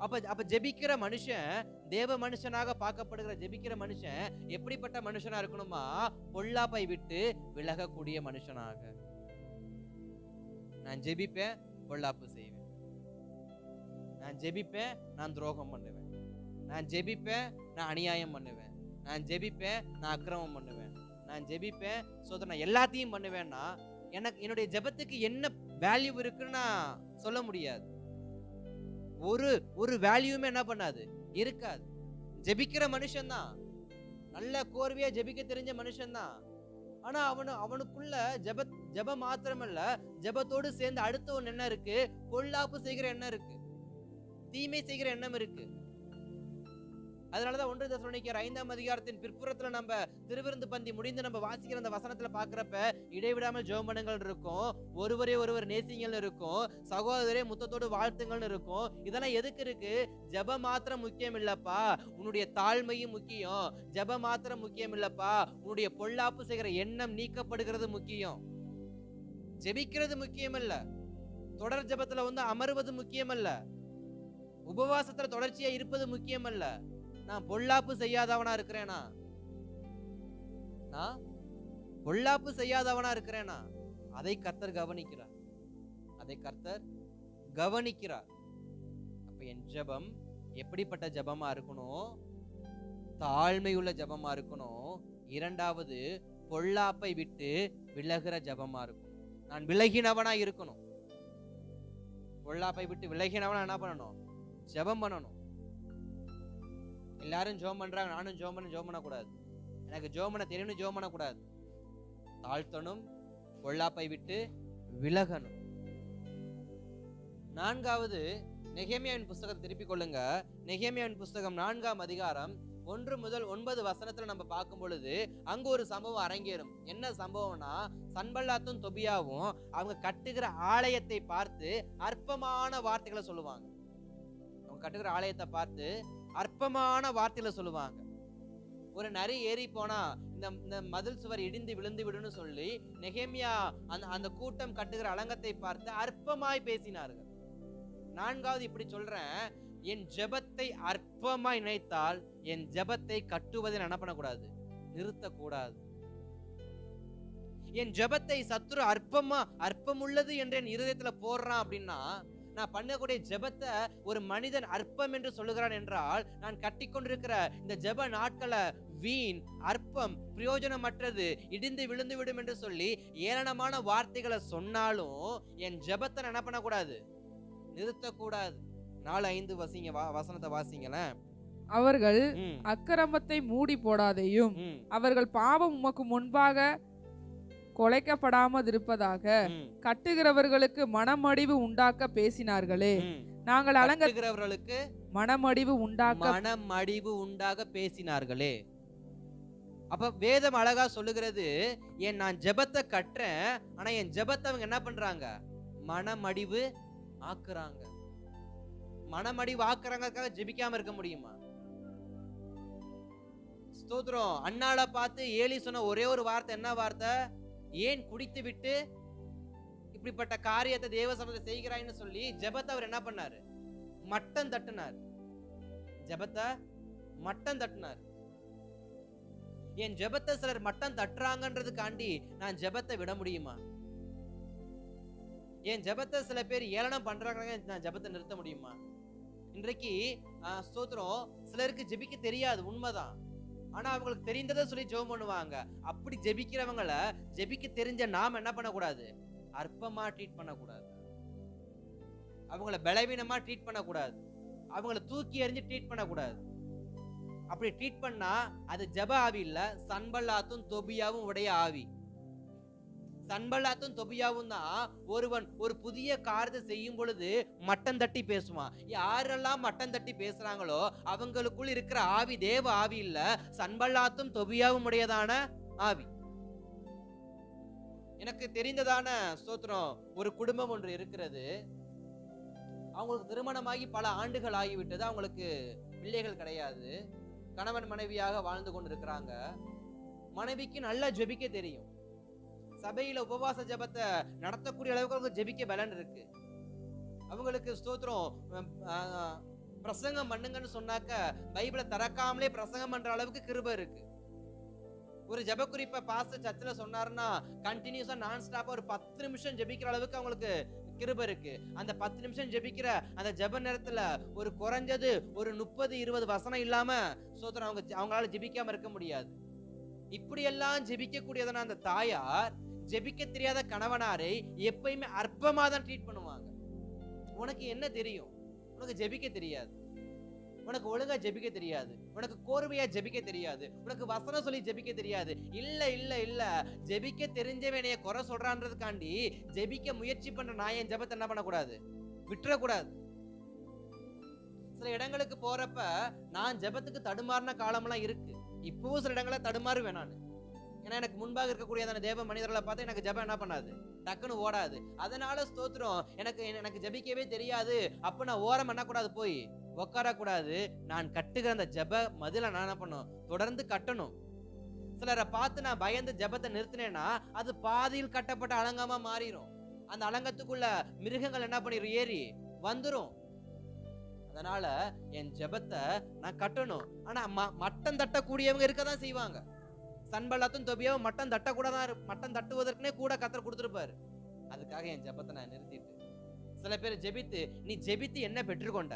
அப்ப ஜெபிக்கிற மனுஷன், தேவ மனுஷனாக பார்க்கப்படுகிற ஜெபிக்கிற மனுஷன் எப்படிப்பட்ட மனுஷனா இருக்கணுமா? பொல்லாப்பை விட்டு விலகக்கூடிய மனுஷனாக. நான் ஜெபிப்பேன், பொல்லாப்பு செய்வேன். நான் ஜெபிப்பேன், நான் துரோகம் பண்ணுவேன். நான் ஜெபிப்பேன், நான் அநியாயம் பண்ணுவேன். நான் ஜெபிப்பேன், நான் அக்கிரமம் பண்ணுவேன். நான் ஜெபிப்பேன், நான் எல்லாத்தையும் பண்ணுவேன்னா எனக்கு என்னுடைய ஜெபத்துக்கு என்ன வேல்யூ இருக்குன்னு நான் சொல்ல முடியாது. ஒரு வேல்யூமே என்ன பண்ணாது, இருக்காது. ஜெபிக்கிற மனுஷன் தான், நல்ல கோர்வையா ஜெபிக்க தெரிஞ்ச மனுஷன் தான். ஆனா அவனுக்குள்ள ஜெபம் மாத்திரமல்ல, ஜெபத்தோடு சேர்ந்து அடுத்த ஒன்று என்ன இருக்கு? பொல்லாப்பு செய்கிற எண்ணம் இருக்கு, தீமை செய்கிற எண்ணம் இருக்கு. அதனாலதான் 1 தெசலோனிக்கேயர் 5ஆம் அதிகாரத்தின் பிற்புறத்துல நம்ம திருவிருந்து பந்தி முடிந்து நம்ம வாசிக்கிற அந்த வசனத்துல பாக்குறப்ப இடைவிடாமல் ஜெபம் பண்ணுங்கள் இருக்கும், ஒருவரே ஒருவர் நேசிங்கள் இருக்கும், சகோதரரே முத்தத்தோடு வாழ்த்துங்கள்னு இருக்கும். இதெல்லாம் எதுக்கு இருக்கு? ஜெபம் மாத்திரம் முக்கியம் இல்லப்பா, உன்னுடைய தாழ்மையும் முக்கியம். ஜெபம் மாத்திரம் முக்கியம் இல்லப்பா, உன்னுடைய பொல்லாப்பு செய்கிற எண்ணம் நீக்கப்படுகிறது முக்கியம். ஜெபிக்கிறது முக்கியம் இல்ல, தொடர் ஜெபத்துல அமருவது முக்கியம் அல்ல, உபவாசத்துல தொடர்ச்சியா இருப்பது முக்கியம் அல்ல. நான் பொல்லாப்பு செய்யாதவனா இருக்கிறேனா? நான் பொல்லாப்பு செய்யாதவனா இருக்கிறேனா? அதை கர்த்தர் கவனிக்கிறார். அதை கர்த்தர் கவனிக்கிறார். அப்ப என் ஜெபம் எப்படிப்பட்ட ஜெபமா இருக்கணும்? தாழ்மையுள்ள ஜெபமா இருக்கணும். இரண்டாவது, பொல்லாப்பை விட்டு விலகுற ஜெபமா இருக்கணும். நான் விலகினவனா இருக்கணும். பொல்லாப்பை விட்டு விலகினவனா என்ன பண்ணணும்? ஜெபம் பண்ணணும். எல்லாரும் ஜெபம் பண்றாங்க, நானும் ஜெபம் பண்ணக்கூடாது. எனக்கு ஜெபம் பண்ண தெரியும்னு ஜெபம் பண்ணக்கூடாது. தாழ்த்தணும், பொல்லாப்பை விட்டு விலகணும். நான்காவது, நெகேமியாவின் புஸ்தகத்தை திருப்பிக் கொள்ளுங்க. நெகேமியாவின் புஸ்தகம் 4ஆம் அதிகாரம் 1 முதல் 9 வசனத்துல நம்ம பார்க்கும் பொழுது அங்க ஒரு சம்பவம் அரங்கேறும். என்ன சம்பவம்னா, சன்பல்லாத்தும் தொபியாவும் அவங்க கட்டுகிற ஆலயத்தை பார்த்து அற்பமான வார்த்தைகளை சொல்லுவாங்க. அவங்க கட்டுகிற ஆலயத்தை பார்த்து அற்பமான வார்த்தைகளை சொல்லுவாங்க. ஒரு நரி ஏறி போனா இந்த மதில் சுவர் இடிந்து விழுந்து விடுன்னு சொல்லி நெகேமியா அந்த கூட்டம் கட்டுகிற அலங்கத்தை பார்த்து அற்பமாய் பேசினார்கள். நான்காவது இப்படி சொல்றேன், என் ஜெபத்தை அற்பமாய் நினைத்தால் என் ஜெபத்தை கட்டுவதை என்ன பண்ணக்கூடாது? நிறுத்தக்கூடாது. என் ஜெபத்தை சத்துரு அற்பமுள்ளது என்று என் இருதயத்துல போடுறான் அப்படின்னா, நான் பண்ணக்கூடிய ஜெபத்தை ஒரு மனிதன் அற்பம் என்று சொல்லுகிறான் என்றால், நான் கட்டிக்கொண்டிருக்கிற இந்த ஜெப நாட்களை வீண், அற்பம், பிரயோஜனமற்றது, இடிந்து விழுந்து விடும் என்று சொல்லி ஏளனமான வார்த்தைகளை சொன்னாலும் என் ஜெபத்தை என்ன பண்ணக்கூடாது? நிறுத்தக்கூடாது. 4-5 வசனத்தை வாசிங்களேன். அவர்கள் அக்கிரமத்தை மூடி போடாதையும் அவர்கள் பாவம் உமக்கு முன்பாக கொலைக்கப்படாமல் இருப்பதாக கட்டுகிறவர்களுக்கு மனமடிவு உண்டாக்க பேசினார்களே. நாங்கள் அலங்கரிக்கிறவர்களுக்கு மனமடிவு உண்டாக பேசினார்களே. அப்ப வேதம் அழகா சொல்லுகிறது, நான் ஜெபத்தை கட்டுறேன், ஆனா என் ஜெபத்தை அவங்க என்ன பண்றாங்க? மனமடிவு ஆக்குறாங்க. மனமடிவு ஆக்குறாங்க. ஜெபிக்காம இருக்க முடியுமா? ஸ்தோத்திரம். அன்னாளை பார்த்து ஏலி சொன்ன ஒரே ஒரு வார்த்தை, என்ன வார்த்தை? ஏன் குடித்து விட்டு இப்படிப்பட்ட காரியத்தை தேவ சமூகத்தை செய்கிறாய்ன்னு சொல்லி ஜெபத்தை அவர் என்ன பண்ணாரு? மட்டம் தட்டினார். ஜெபத்தை மட்டம் தட்டினார். என் ஜெபத்தை சிலர் மட்டம் தட்டுறாங்கன்றதுக்காண்டி நான் ஜெபத்தை விட முடியுமா? என் ஜெபத்தை சில பேர் ஏளனம் பண்றாங்க, நான் ஜெபத்தை நிறுத்த முடியுமா? இன்றைக்கு ஸ்தோத்திரம், சிலருக்கு ஜெபிக்க தெரியாது, உண்மைதான். ஆனா அவங்களுக்கு தெரிந்ததை சொல்லி ஜெபம் பண்ணுவாங்க. அப்படி ஜெபிக்கிறவங்கள ஜெபிக்க தெரிஞ்ச நாம என்ன பண்ணக்கூடாது? அற்பமா ட்ரீட் பண்ணக்கூடாது. அவங்கள பலவீனமா ட்ரீட் பண்ணக்கூடாது. அவங்கள தூக்கி எறிஞ்சு ட்ரீட் பண்ணக்கூடாது. அப்படி ட்ரீட் பண்ணா அது ஜெப ஆவி இல்ல, சன்பல்லாத்தும் தொபியாவும் உடைய ஆவி. சன்பல்லாத்தும் தொபியாவும் தான் ஒருவன் ஒரு புதிய காரியத்தை செய்யும் பொழுது மட்டம் தட்டி பேசுவான். யாரெல்லாம் மட்டம் தட்டி பேசுறாங்களோ அவங்களுக்குள் இருக்கிற ஆவி தேவ ஆவி இல்ல, சன்பல்லாத்தும் தொபியாவும் உடையதான ஆவி. எனக்கு தெரிந்ததான ஸ்தோத்திரம், ஒரு குடும்பம் ஒன்று இருக்கிறது. அவங்களுக்கு திருமணமாகி பல ஆண்டுகள் ஆகிவிட்டது. அவங்களுக்கு பிள்ளைகள் கிடையாது. கணவன் மனைவியாக வாழ்ந்து கொண்டு இருக்கிறாங்க. மனைவிக்கு நல்லா ஜெபிக்க தெரியும். சபையில உபவாச ஜெபத்தை நடத்தக்கூடிய அளவுக்கு அவங்க ஜெபிக்க பலன் இருக்கு. அவங்களுக்கு ஸ்தோத்திரம், பிரசங்கம் பண்ணுங்கன்னு சொன்னாக்க பைபிளை திறக்காமலே பிரசங்கம் பண்ற அளவுக்கு கிருபை இருக்கு. ஒரு ஜெப குறிப்பை பாஸ்டர் சர்ச்சில் சொன்னாருன்னா கண்டினியூஸா நான் ஸ்டாப்பா ஒரு 10 நிமிஷம் ஜெபிக்கிற அளவுக்கு அவங்களுக்கு கிருபை இருக்கு. அந்த 10 நிமிஷம் ஜெபிக்கிற அந்த ஜெப நேரத்துல ஒரு குறைஞ்சது ஒரு 30-20 வசனம் இல்லாம ஸ்தோத்திரம் அவங்களால ஜெபிக்காம இருக்க முடியாது. இப்படியெல்லாம் ஜெபிக்க கூடியதான அந்த தாயார் ஜெபிக்க தெரியாத கணவனாரை எப்பயுமே அற்பமா தான் ட்ரீட் பண்ணுவாங்க. உனக்கு என்ன தெரியும்? உனக்கு ஜெபிக்க தெரியாது, உனக்கு ஒழுங்கா ஜெபிக்க தெரியாது, உனக்கு கோர்வையா ஜெபிக்க தெரியாது, உனக்கு வசனம் சொல்லி ஜெபிக்க தெரியாது. இல்ல இல்ல இல்ல, ஜெபிக்க தெரிஞ்சவனைய குறை சொல்றான்றதுக்காண்டி ஜெபிக்க முயற்சி பண்ற நான் என் ஜெபத்தை என்ன பண்ணக்கூடாது? விட்டுறக்கூடாது. சில இடங்களுக்கு போறப்ப நான் ஜெபத்துக்கு தடுமாறின காலம்லாம் இருக்கு. இப்பவும் சில இடங்களை தடுமாறுவேன் நான். ஏன்னா எனக்கு முன்பாக இருக்கக்கூடிய தேவ மனிதர்களை பார்த்து எனக்கு ஜெபம் என்ன பண்ணாது? டக்குன்னு ஓடாது. அதனால ஸ்தோத்திரம், எனக்கு ஜெபிக்கவே தெரியாது, அப்ப நான் ஓரம் பண்ணக்கூடாது, போய் உட்காரக்கூடாது. நான் கட்டுகிற அந்த ஜெப மதில நான் என்ன பண்ணும்? தொடர்ந்து கட்டணும். சிலரை பார்த்து நான் பயந்து ஜெபத்தை நிறுத்தினேன்னா அது பாதியில் கட்டப்பட்ட அலங்கமா மாறிடும். அந்த அலங்கத்துக்குள்ள மிருகங்கள் என்ன பண்ணிரும்? ஏறி வந்துரும். அதனால என் ஜெபத்தை நான் கட்டணும். ஆனா மட்டம் தட்டக்கூடியவங்க இருக்கதான் செய்வாங்க. சன்பல்லாத்தும் தொபியாவும் மட்டம் தட்டக்கூடாதான், மட்டம் தட்டுவதற்குனே கூட கர்த்தர் கொடுத்திருப்பாரு. அதுக்காக என் ஜெபத்தை நான் நிறுத்திட்டு சில பேர் ஜெபித்து, நீ ஜெபித்து என்ன பெற்றுக்கொண்ட,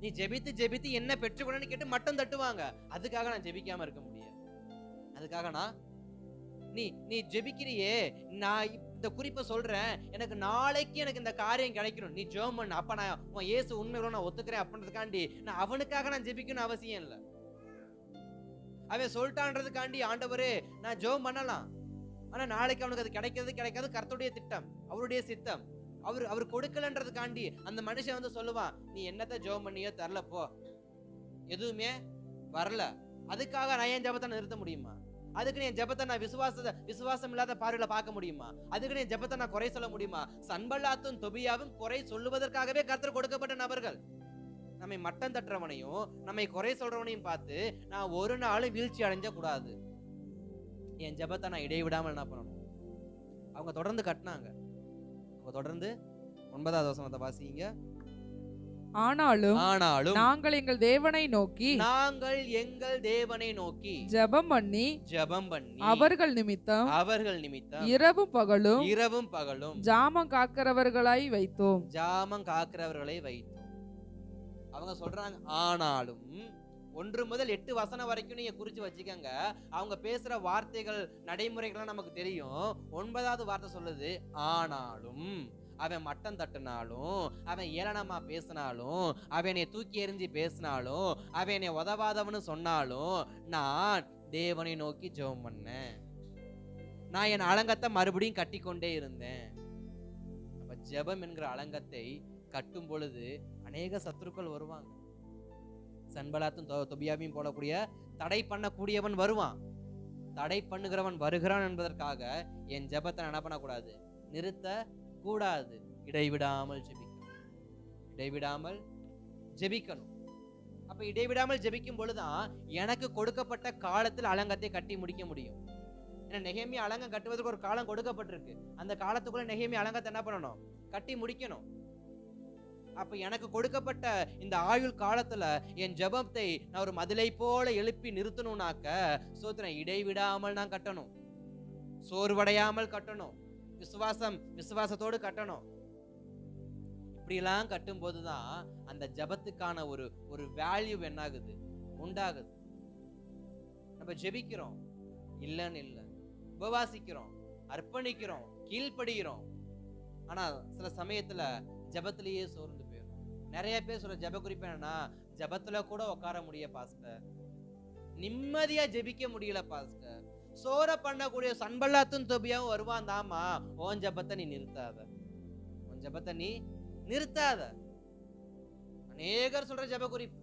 நீ ஜெபித்து ஜெபித்து என்ன பெற்றுக்கொண்டன்னு கேட்டு மட்டம் தட்டுவாங்க. அதுக்காக நான் ஜெபிக்காம இருக்க முடியாது. அதுக்காக நான் நீ ஜெபிக்கிறியே, நான் இந்த குறிப்பை சொல்றேன், எனக்கு நாளைக்கு எனக்கு இந்த காரியம் கிடைக்கணும், நீ ஜெபம் பண்ணு, அப்ப நான் உன் இயேசு உண்மையில நான் ஒத்துக்கிறேன் அப்படின்றதுக்காண்டி நான் அவனுக்காக நான் ஜெபிக்கணும் அவசியம் இல்லை. அவன் சொல்லிட்டான்றதுக்காண்டி ஆண்டவரே நான் ஜெபம் பண்ணலாம், ஆனா நாளைக்கு அவனுக்கு அது கிடைக்காது. கர்த்தருடைய திட்டம், அவருடைய சித்தம். அவர் கொடுக்கலன்றதுக்காண்டி அந்த மனுஷன் வந்து சொல்லுவான், நீ என்னத்த ஜெபம் பண்ணியோ தரல போ, எதுவுமே வரல, அதுக்காக நான் என் ஜெபத்தை நிறுத்த முடியுமா? அதுக்கு என் ஜெபத்தை நான் விசுவாசம் இல்லாத பார்வையில பார்க்க முடியுமா? அதுக்கு என் ஜெபத்தை நான் குறை சொல்ல முடியுமா? சன்பல்லாத்தும் தொபியாவும் குறை சொல்லுவதற்காகவே கர்த்தர் கொடுக்கப்பட்ட நபர்கள். நம்மை மட்டம் தட்டுறவனையும் நம்மை குறை சொல்றவனையும் பார்த்து நான் ஒரு நாளும் வீழ்ச்சி அடைஞ்ச கூடாது. என் ஜெபத்தை நான் இடைவிடாமல் என்ன பண்ணணும்? அவங்க தொடர்ந்து கட்டினாங்க. அவங்க தொடர்ந்து 9வது வசனத்தை வாசிங்க. ஆனாலும் நாங்கள் எங்கள் தேவனை நோக்கி ஜெபம் பண்ணி அவர்கள் நிமித்தம் இரவும் பகலும் ஜாமம் காக்கிறவர்களை வைத்தோம். அவங்க சொல்றாங்க, ஆனாலும் 1 முதல் 8 வசனம் வரைக்கும் நீங்க குறிச்சு வச்சுக்கங்க. அவங்க பேசுற வார்த்தைகள் நடைமுறைகள் நமக்கு தெரியும். 9வது வார்த்தை சொல்லுது, ஆனாலும் அவன் மட்டம் தட்டினாலும், அவன் ஏளனமா பேசினாலும், அவனை தூக்கி எறிஞ்சி பேசினாலும், அவனை உதவாதவனு சொன்னாலும், நான் தேவனை நோக்கி ஜெபம் பண்ணேன், நான் என் அலங்கத்தை மறுபடியும் கட்டி கொண்டே இருந்தேன். அப்ப ஜெபம் என்கிற அலங்கத்தை கட்டும் பொழுது அநேக சத்துருக்கள் வருவாங்க. சன்பலாத்தும் தொபியாவையும் போலக்கூடிய தடை பண்ணக்கூடியவன் வருவான். தடை பண்ணுகிறவன் வருகிறான் என்பதற்காக என் ஜெபத்தை என்ன பண்ணக்கூடாது? நிறுத்த கூடாது. இடைவிடாமல் ஜெபிக்கணும். அப்ப இடைவிடாமல் ஜெபிக்கும் பொழுதுதான் எனக்கு கொடுக்கப்பட்ட காலத்தில் அலங்கத்தை கட்டி முடிக்க முடியும். ஏன்னா நெகேமியா அலங்கம் கட்டுவதற்கு ஒரு காலம் கொடுக்கப்பட்டிருக்கு. அந்த காலத்துக்குள்ள நெகேமியா அலங்கத்தை என்ன பண்ணணும்? கட்டி முடிக்கணும். அப்ப எனக்கு கொடுக்கப்பட்ட இந்த ஆயுள் காலத்துல என் ஜெபத்தை நான் ஒரு மதிலை போல எழுப்பி நிறுத்தணும்னாக்க சோத்திரம் இடைவிடாமல் நான் கட்டணும், சோர்வடையாமல் கட்டணும், விசுவாசத்தோடு கட்டணும். இப்படிலாம் கட்டும் போதுதான் அந்த ஜெபத்துக்கான ஒரு வேல்யூ என்னாகுது? உண்டாகுது. நம்ம ஜெபிக்கிறோம் இல்லன்னு இல்லை, உபவாசிக்கிறோம், அர்ப்பணிக்கிறோம், கீழ்ப்படுகிறோம். ஆனா சில சமயத்துல ஜெபத்திலேயே சோர்ந்து போயிடும். நிறைய பேர் சொல்ற ஜெப குறிப்பு என்னன்னா, ஜெபத்துல கூட உட்கார முடிய பாஸ்டர், நிம்மதியா ஜெபிக்க முடியல பாஸ்டர், சோர பண்ணக்கூடிய சன்பல்லாத்தும் தொபியாவும் வருவான் தாமா, உன் ஜெபத்தை நீ நிறுத்தாத. அநேகர் சொல்ற ஜெப குறிப்பு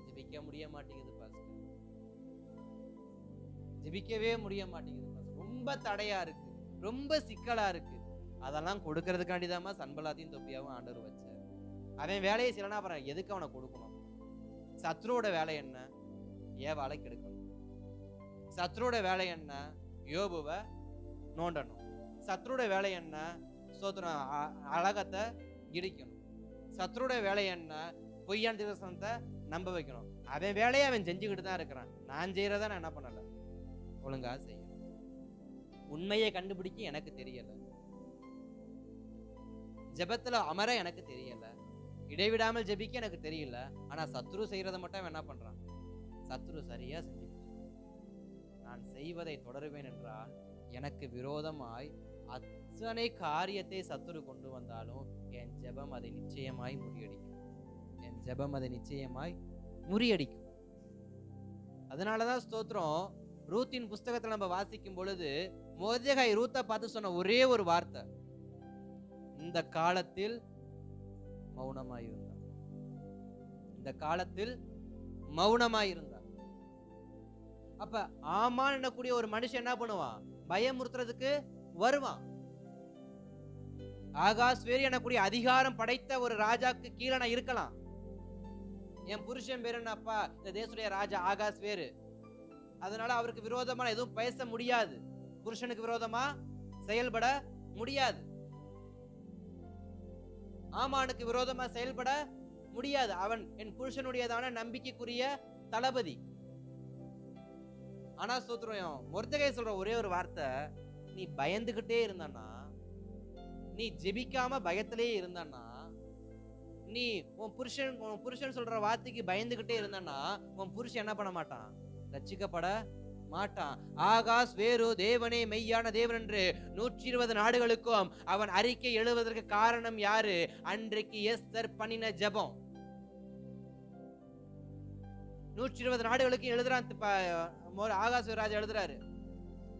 ஜெபிக்க முடிய மாட்டேங்குது பாஸ்டர், ஜெபிக்கவே முடிய மாட்டேங்குது பாஸ்டர், ரொம்ப தடையா இருக்கு, ரொம்ப சிக்கலா இருக்கு. அதெல்லாம் கொடுக்கறதுக்காண்டிதாமா சன்பல்லாத்தையும் தொபியாவும் ஆண்டவர் வச்சார். அவன் வேலையை சிலனா அப்புறம் எதுக்கு அவனை கொடுக்கணும்? சத்ருவோட வேலை என்ன? ஏவாளை கெடுக்கணும். சத்ருவோட வேலை என்ன? யோபுவை நோண்டணும். சத்ருவோட வேலை என்ன? சோத்திரம் அழகத்தை இடிக்கணும். சத்ருவோட வேலை என்ன? பொய்யான தீர்க்கதரிசனத்தை நம்ப வைக்கணும். அவன் வேலையை அவன் செஞ்சுக்கிட்டு தான் இருக்கிறான். நான் செய்யறத நான் என்ன பண்ணல, ஒழுங்கா செய்யணும். உண்மையை கண்டுபிடிக்க எனக்கு தெரியல, ஜெபத்துல அமர எனக்கு தெரியல, இடைவிடாமல் ஜெபிக்க எனக்கு தெரியல. ஆனா சத்ரு செய்யறத மட்டும் அவன் என்ன பண்றான்? சத்ரு சரியா செஞ்சு, நான் செய்வதை தொடருவேன் என்றால் எனக்கு விரோதமாய் அத்தனை காரியத்தை சத்துரு கொண்டு வந்தாலும் என் ஜெபம் அதை நிச்சயமாய் முறியடிக்கும். அதனாலதான் ஸ்தோத்திரம், ரூத்தின் புஸ்தகத்துல நம்ம வாசிக்கும் பொழுது மொர்தெகாய் ரூத்தை பார்த்து சொன்ன ஒரே ஒரு வார்த்தை, இந்த காலத்தில் மௌனமாயிருந்தார். அப்ப ஆமான் என்னக்கூடிய ஒரு மனுஷன் என்ன பண்ணுவான்? பயமுறுத்துறதுக்கு வருவான். ஆகாஸ்வேரு எனக்கூடிய அதிகாரம் படைத்த ஒரு ராஜாக்கு கீழே நான் இருக்கலாம். என் புருஷன் பேரு என்னப்பா? இந்த தேசத்துடைய ராஜா ஆகாஸ்வேரு. அதனால அவருக்கு விரோதமா எதுவும் பேச முடியாது, புருஷனுக்கு விரோதமா செயல்பட முடியாது, ஆமானுக்கு விரோதமா செயல்பட முடியாது. அவன் என் புருஷனுடையதான நம்பிக்கைக்குரிய தளபதி. ஆனா ஸ்தோத்திரம், மொர்தெகாய் சொல்ற ஒரே ஒரு வார்த்தை, நீ பயந்துகிட்டே இருந்தானா, நீ ஜெபிக்காம பயத்திலேயே இருந்தான்னா, நீ உன் புருஷன் சொல்ற வார்த்தைக்கு பயந்துகிட்டே இருந்தான்னா, உன் புருஷன் என்ன பண்ண மாட்டான்? ரட்சிக்கப்பட மாட்டான். ஆகாஷ் வேறு, தேவனே மெய்யான தேவன் என்று 120 நாடுகளுக்கும் அவன் அறிக்கை எழுவதற்கு காரணம் யாரு? அன்றைக்கு எஸ்தர் பண்ணின ஜெபம். 120 நாடுகளுக்கு எழுதுறான். ஆகாஷ் ராஜா எழுதுறாரு,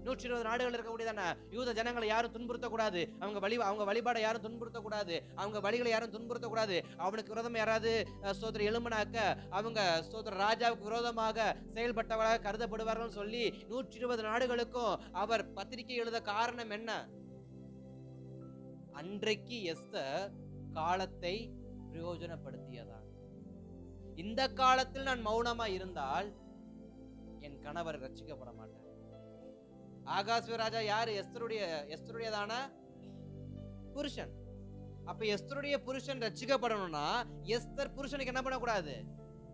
120 நாடுகள் இருக்கக்கூடியதான யூத ஜனங்களை யாரும் துன்புறுத்தக்கூடாது, அவங்க வழிபாடை யாரும் துன்புறுத்தக்கூடாது, அவங்க வழிகளை யாரும் துன்புறுத்தக்கூடாது. அவனுக்கு விரோதம் யாராவது ஸ்தோத்திர எழும்பனாக்க அவங்க ஸ்தோத்திர ராஜாவுக்கு விரோதமாக செயல்பட்டவர்களாக கருதப்படுவார்கள் சொல்லி 120 நாடுகளுக்கும் அவர் பத்திரிகை எழுத காரணம் என்ன? அன்றைக்கு எஸ்தர் காலத்தை பிரயோஜனப்படுத்தியதா. இந்த காலத்தில் நான் மௌனமா இருந்தால் என் கணவர் ரட்சிக்கப்பட மாட்டார். ஆகாஷ் ராஜா யாரு? எஸ்தருடையதான புருஷன். அப்ப எஸ்தருடைய புருஷன் ரட்சிக்கப்படணும்னா எஸ்தர் புருஷனுக்கு என்ன பண்ணக்கூடாது?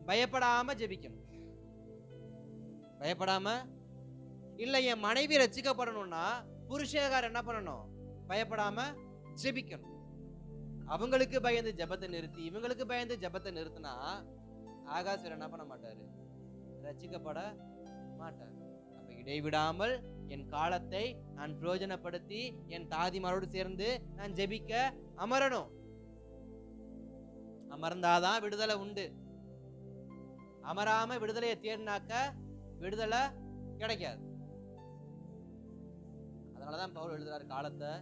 பயப்படாம ஜெபிக்கணும். பயப்படாம இல்ல, என் மனைவி ரட்சிக்கப்படணும்னா புருஷகாரர் என்ன பண்ணணும்? பயப்படாம ஜெபிக்கணும். அவங்களுக்கு பயந்து ஜெபத்தை நிறுத்தி இவங்களுக்கு பயந்து ஜெபத்தை நிறுத்தினா ஆகாஷ் என்ன பண்ண மாட்டாரு? ரட்சிக்கப்பட மாட்டார். அப்ப இடைவிடாமல் என் காலத்தை நான் பிரயோஜனப்படுத்தி என் தாதிமாரோடு சேர்ந்து நான் ஜெபிக்க அமரணும். அமர்ந்தாதான் விடுதலை உண்டு. அமராம விடுதலையை தேடினாக்க விடுதலை கிடைக்காது. அதனாலதான் பவுல் எழுதுறாரு, காலத்தை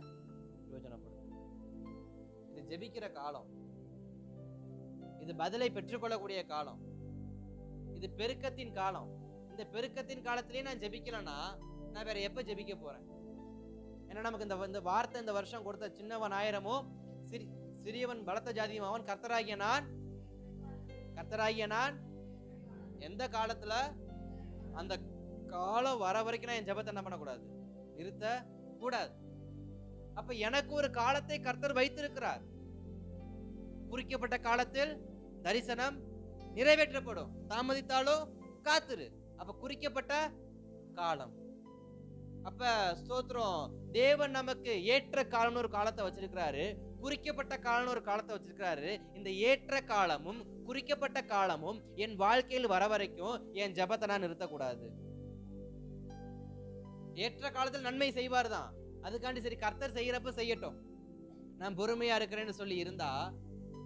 பிரயோஜனப்படுத்து. இது ஜெபிக்கிற காலம், இது பதிலை பெற்றுக்கொள்ளக்கூடிய காலம், இது பெருக்கத்தின் காலம். இந்த பெருக்கத்தின் காலத்திலேயே நான் ஜெபிக்கலன்னா நான் வேற எப்ப ஜெபிக்க போறேன்? ஏன்னா நமக்கு இந்த வார்த்தை இந்த வருஷம் கொடுத்த, சின்னவன் ஆயிரமும் சிறியவன் பலத்த ஜாதியும் அவன் கர்த்தராகிய நான் எந்த காலத்துல அந்த காலம் வர வரைக்கும் நான் என் ஜெபத்தை என்ன பண்ணக்கூடாது? நிறுத்த கூடாது. அப்ப எனக்கு ஒரு காலத்தை கர்த்தர் வைத்திருக்கிறார். குறிக்கப்பட்ட காலத்தில் தரிசனம் நிறைவேற்றப்படும். தாமதித்தாலோ காத்துரு. அப்ப குறிக்கப்பட்ட காலம். அப்ப ஸ்தோத்திரம், தேவன் நமக்கு ஏற்ற காலம்னு ஒரு காலத்தை வச்சிருக்கிறாரு, குறிக்கப்பட்ட காலம்னு ஒரு காலத்தை வச்சிருக்கிறாரு. இந்த ஏற்ற காலமும் குறிக்கப்பட்ட காலமும் என் வாழ்க்கையில் வர வரைக்கும் என் ஜெபத்தை நான் நிறுத்தக்கூடாது. ஏற்ற காலத்தில் நன்மை செய்வார் தான், அதுக்காண்டி சரி கர்த்தர் செய்யறப்ப செய்யட்டும், நான் பொறுமையா இருக்கிறேன்னு சொல்லி இருந்தா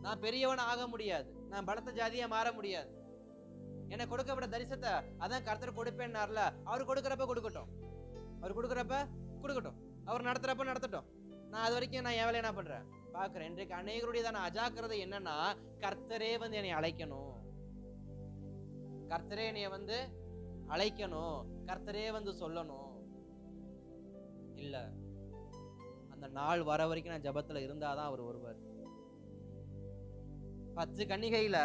நான் பெரியவன் ஆக முடியாது, நான் பலத்த ஜாதியா மாற முடியாது. எனக்கு கொடுக்கப்பட்ட தரிசனத்தை அதான் கர்த்தர் கொடுப்பேன்னார்ல, அவர் கொடுக்கறப்ப கொடுக்கட்டும், அவர் கொடுக்கறப்ப கொடுக்கட்டும், அவர் நடத்துறப்ப நடத்தட்டும். நான் அது வரைக்கும் நான் என் வேலை என்ன பண்றேன் பாக்குறேன். இன்றைக்கு அநேகருடையதான அஜாக்கிரதை என்னன்னா, கர்த்தரே வந்து என்னை அழைக்கணும், கர்த்தரே என்னைய வந்து அழைக்கணும், கர்த்தரே வந்து சொல்லணும். இல்ல, அந்த நாள் வர வரைக்கும் நான் ஜபத்துல இருந்தாதான் அவர் வருவார். 10 கன்னிகையில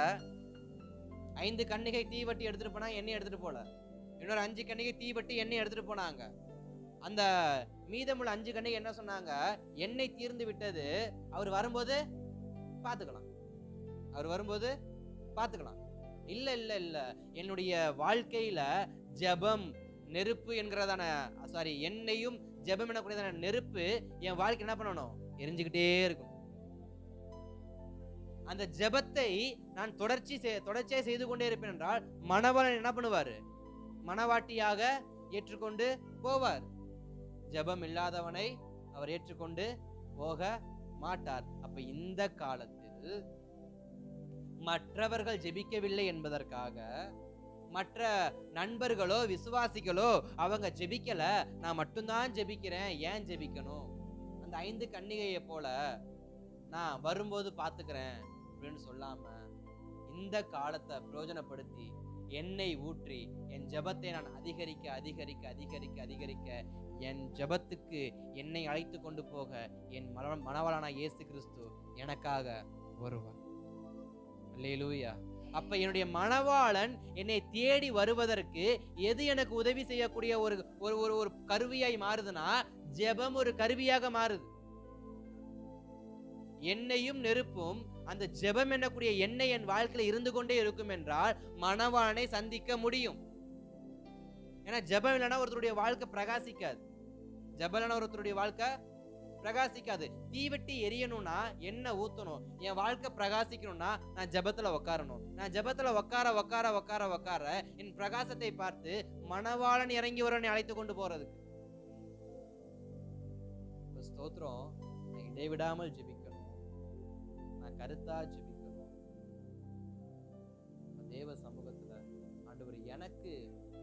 5 கன்னிகை தீவட்டி எடுத்துட்டு போனா எண்ணெய் எடுத்துட்டு போல, இன்னொரு 5 கன்னிகை தீவட்டி எண்ணெய் எடுத்துட்டு போனாங்க. அந்த மீதமுள்ள 5 கன்னிகை என்ன சொன்னாங்க? எண்ணெய் தீர்ந்து விட்டது, அவர் வரும்போது பாத்துக்கலாம், அவர் வரும்போது பாத்துக்கலாம். இல்ல இல்ல இல்ல, என்னுடைய வாழ்க்கையில ஜெபம் நெருப்பு என்கிறதான எண்ணெயும் ஜெபம் எனக்கூடியதான நெருப்பு என் வாழ்க்கை என்ன பண்ணணும்? எரிஞ்சுக்கிட்டே இருக்கும். அந்த ஜெபத்தை நான் தொடர்ச்சியா செய்து கொண்டே இருப்பேன் என்றால் மணவாளன் என்ன பண்ணுவாரு? மணவாட்டியாக ஏற்றுக்கொண்டு போவார். ஜெபம் இல்லாதவனை அவர் ஏற்றுக்கொண்டு போக மாட்டார். அப்ப இந்த காலத்தில் மற்றவர்கள் ஜெபிக்கவில்லை என்பதற்காக மற்ற நண்பர்களோ விசுவாசிகளோ அவங்க ஜெபிக்கல, நான் மட்டும்தான் ஜெபிக்கிறேன், ஏன் ஜெபிக்கணும்? அந்த 5 கன்னிகையை போல நான் வரும்போது பாத்துக்கிறேன் அப்படின்னு சொல்லாம இந்த காலத்தை பிரயோஜனப்படுத்தி எண்ணெய் ஊற்றி என் ஜெபத்தை நான் அதிகரிக்க அதிகரிக்க அதிகரிக்க அதிகரிக்க என் ஜெபத்துக்கு என்னை அழைத்து கொண்டு போக என் மணவாளனான இயேசு கிறிஸ்து எனக்காக வருவார். அல்லேலூயா. அப்ப என்னுடைய மணவாளன் என்னை தேடி வருவதற்கு எது எனக்கு உதவி செய்யக்கூடிய ஒரு ஒரு ஒரு கருவியாய் மாறுதுன்னா, ஜெபம் ஒரு கருவியாக மாறுது. எண்ணெயும் நெருப்பும் அந்த ஜெபம் என்னக்கூடிய எண்ணெய் என் வாழ்க்கையில இருந்து கொண்டே இருக்கும் என்றால் மணவாளனை சந்திக்க முடியும். ஏன்னா ஜெபம் இல்லைன்னா ஒருத்தருடைய வாழ்க்கை பிரகாசிக்காது. ஜெபம் இல்லைன்னா ஒருத்தருடைய வாழ்க்கை பிரகாசிக்காது. தீவெட்டி எரியணும்னா என்ன ஊத்தணும்? என் வாழ்க்கை பிரகாசிக்கணும்னா நான் ஜெபத்துல உட்காரணும். நான் ஜெபத்துல உட்கார என் பிரகாசத்தை பார்த்து மணவாளன் இறங்கி வரவனை அழைத்து கொண்டு போறது. ஸ்தோத்திரம். நான் இடைவிடாமல் ஜெபிக்கணும், நான் கருத்தா ஜெபிக்கணும். தேவ சமூகத்துல ஆண்டவர் எனக்கு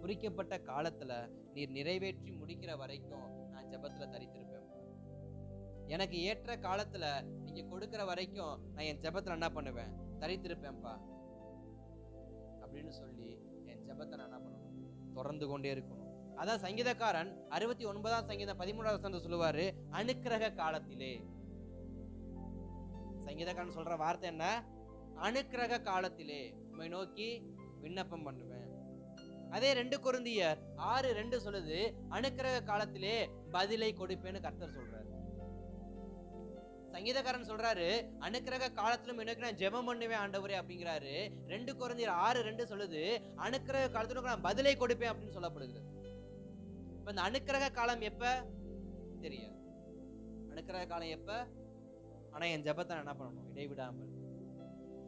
குறிக்கப்பட்ட காலத்துல நீர் நிறைவேற்றி முடிக்கிற வரைக்கும் நான் ஜெபத்துல தரித்திருப்பேன். எனக்கு ஏற்ற காலத்துல நீங்க கொடுக்கிற வரைக்கும் நான் என் ஜெபத்துல என்ன பண்ணுவேன்? தரித்திருப்பேன்ப்பா அப்படின்னு சொல்லி என் ஜெபத்தை நான் என்ன பண்ணணும்? தொடர்ந்து கொண்டே இருக்கணும். அதான் சங்கீதக்காரன் 69ஆம் சங்கீதம் 13வது வசனத்துல சொல்லுவாரு, அனுக்கிரக காலத்திலே. சங்கீதக்காரன் சொல்ற வார்த்தை என்ன? அனுக்கிரக காலத்திலே உம்மை நோக்கி விண்ணப்பம் பண்ணுவேன். அதே 2 கொரிந்தியர் 6:2 சொல்லுது, அனுக்கிரக காலத்திலே பதிலை கொடுப்பேன்னு கர்த்தர் சொல்றாரு. சங்கீதக்காரன் சொல்றாரு, அனுக்கிரக காலத்திலும் எனக்கு நான் ஜெபம் பண்ணுவேன் ஆண்டவரே அப்படிங்கிறாரு. 2 கொரிந்தியர் 6:2 சொல்லுது, அனுக்கிரக காலத்திலும் நான் பதிலை கொடுப்பேன் அப்படின்னு சொல்லப்படுகிறது. இப்ப இந்த அனுக்கிரக காலம் எப்ப தெரியாது. அனுக்கிரக காலம் எப்ப? ஆனா என் ஜெபத்தை நான் என்ன பண்ணணும்? இடைவிடாமல்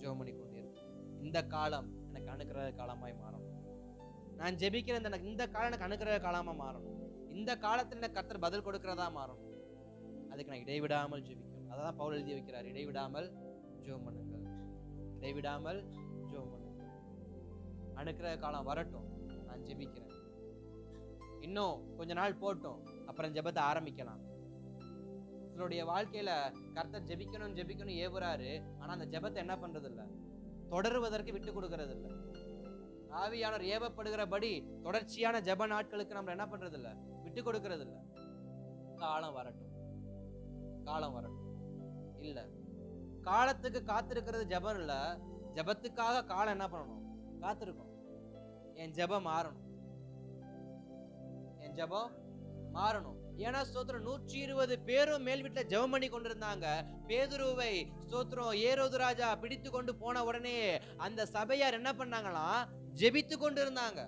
ஜெபம் பண்ணி கொண்டே இருக்கும். இந்த காலம் எனக்கு அனுக்கிரக காலமாய் மாறணும். நான் ஜெபிக்கிற இந்த காலம் எனக்கு அனுக்கிரக காலமா மாறணும். இந்த காலத்துல எனக்கு கர்த்தர் பதில் கொடுக்கிறதா மாறணும். அதுக்கு நான் இடைவிடாமல் ஜெபிக்கணும். அதான் பவுல் எழுதி வைக்கிறார், இடைவிடாமல் ஜெபம் பண்ணுங்கள், இடைவிடாமல் ஜெபம் பண்ணுங்கள். அனுக்கிரக காலம் வரட்டும், நான் ஜெபிக்கிறேன். இன்னும் கொஞ்ச நாள் போட்டும், அப்புறம் ஜெபத்தை ஆரம்பிக்கலாம். சிலருடைய வாழ்க்கையில கர்த்தர் ஜெபிக்கணும் ஏவுறாரு. ஆனா அந்த ஜெபத்தை என்ன பண்றது இல்ல, தொடருவதற்கு விட்டு கொடுக்கறது இல்ல. ஆவியானவர் ஏவப்படுகிறபடி தொடர்ச்சியான ஜெப நாட்களுக்கு நம்ம என்ன பண்றது இல்ல, விட்டு கொடுக்கறது இல்ல. காலம் வரட்டும் இல்ல, காலத்துக்கு காத்திருக்கிறது ஜெபம் இல்ல, ஜெபத்துக்காக காலம் என்ன பண்ணணும்? காத்திருக்கும். என் ஜெபம் மாறணும், என் ஜெபம் மாறணும். ஏன்னா ஸ்தோத்திரம் 120 பேரும் மேல் வீட்டுல ஜெபம் பண்ணி கொண்டிருந்தாங்க. பேதுருவை ஸ்தோத்திரம் ஏரோது ராஜா பிடித்து கொண்டு போன உடனே அந்த சபையார் என்ன பண்ணாங்களாம்? ஜெபித்து கொண்டு இருந்தாங்க.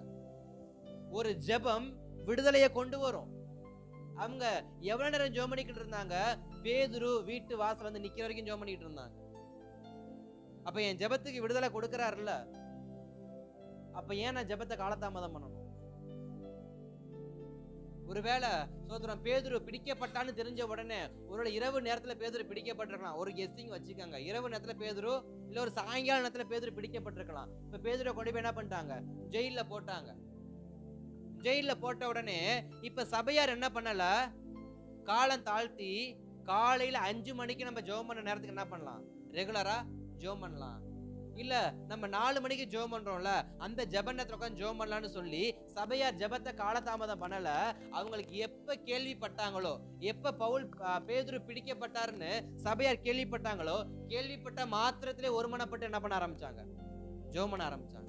ஒரு ஜெபம் விடுதலையை கொண்டு வரும். அவங்க எவ்வளவு நேரம் ஜெபம் பண்ணிக்கிட்டு இருந்தாங்க? பேதுரு வீட்டு வாசல் வந்து நிக்கிற வரைக்கும் ஜெபம் பண்ணிக்கிட்டு இருந்தாங்க. அப்ப என் ஜெபத்துக்கு விடுதலை கொடுக்கிறாருல்ல, அப்ப ஏன் நான் ஜெபத்தை காலதாமதம் பண்ணணும்? ஒருவேளை சோதரம் பேதுரு பிடிக்கப்பட்டான்னு தெரிஞ்ச உடனே ஒருவேளை இரவு நேரத்துல பேதுரு பிடிக்கப்பட்டிருக்கலாம். ஒரு கெஸ்ஸிங் வச்சுக்கோங்க, இரவு நேரத்துல பேதுரு இல்ல ஒரு சாயங்கால நேரத்துல பேதுரு பிடிக்கப்பட்டிருக்கலாம். இப்ப பேதுரை கொண்டு போய் என்ன பண்ணிட்டாங்க? ஜெயில போட்டாங்க. ஜெயில போட்ட உடனே இப்ப சபையார் என்ன பண்ணல, காலம் தாழ்த்தி காலையில 5 மணிக்கு நம்ம ஜெபம் பண்ண நேரத்துக்கு என்ன பண்ணலாம்? ரெகுலரா ஜெபம் பண்ணலாம். இல்ல நம்ம 4 மணிக்கு ஜெபம் பண்றோம்ல, அந்த ஜெப நேரத்துல உட்கார்ந்து ஜெபம் பண்ணலாம்னு சொல்லி சபையார் ஜெபத்தை காலதாமதம் பண்ணல. அவங்களுக்கு எப்ப கேள்விப்பட்டாங்களோ, எப்ப பேதுரு பிடிக்கப்பட்டாருன்னு சபையார் கேள்விப்பட்டாங்களோ, கேள்விப்பட்ட மாத்திரத்திலே ஒருமனப்பட்டு என்ன பண்ண ஆரம்பிச்சாங்க? ஜெபம் பண்ண ஆரம்பிச்சாங்க.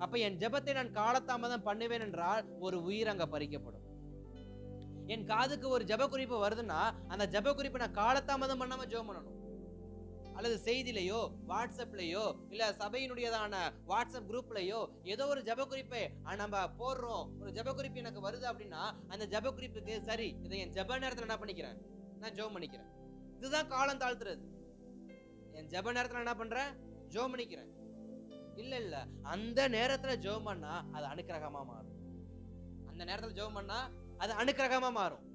அப்ப என் ஜெபத்தை நான் காலதாமதம் பண்ணுவேன் என்றால் ஒரு உயிர் அங்க பறிக்கப்படும். என் காதுக்கு ஒரு ஜெப குறிப்பு வருதுன்னா அந்த ஜெப குறிப்பை நான் காலதாமதம் பண்ணாம ஜெபம் பண்ணணும். அல்லது செய்திலையோ வாட்ஸ்அப்லயோ இல்ல சபையினுடையதான வாட்ஸ்அப் குரூப்லயோ ஏதோ ஒரு ஜெப குறிப்பை நம்ம போடுறோம், ஒரு ஜெப குறிப்பு எனக்கு வருது அப்படின்னா அந்த ஜெப குறிப்புக்கு சரி இதை என் ஜெப நேரத்துல என்ன பண்ணிக்கிறேன்? நான் ஜெபம் பண்ணிக்கிறேன். இதுதான் காலம் தாழ்த்துறது. என் ஜெப நேரத்துல என்ன பண்றேன்? ஜெபம் பண்ணிக்கிறேன். இல்ல அந்த நேரத்துல ஜெபம் பண்ணா அது அனுக்கிரகமா மாறும். அந்த நேரத்துல ஜெபம் பண்ணா அது அனுக்கிரகமா மாறும்.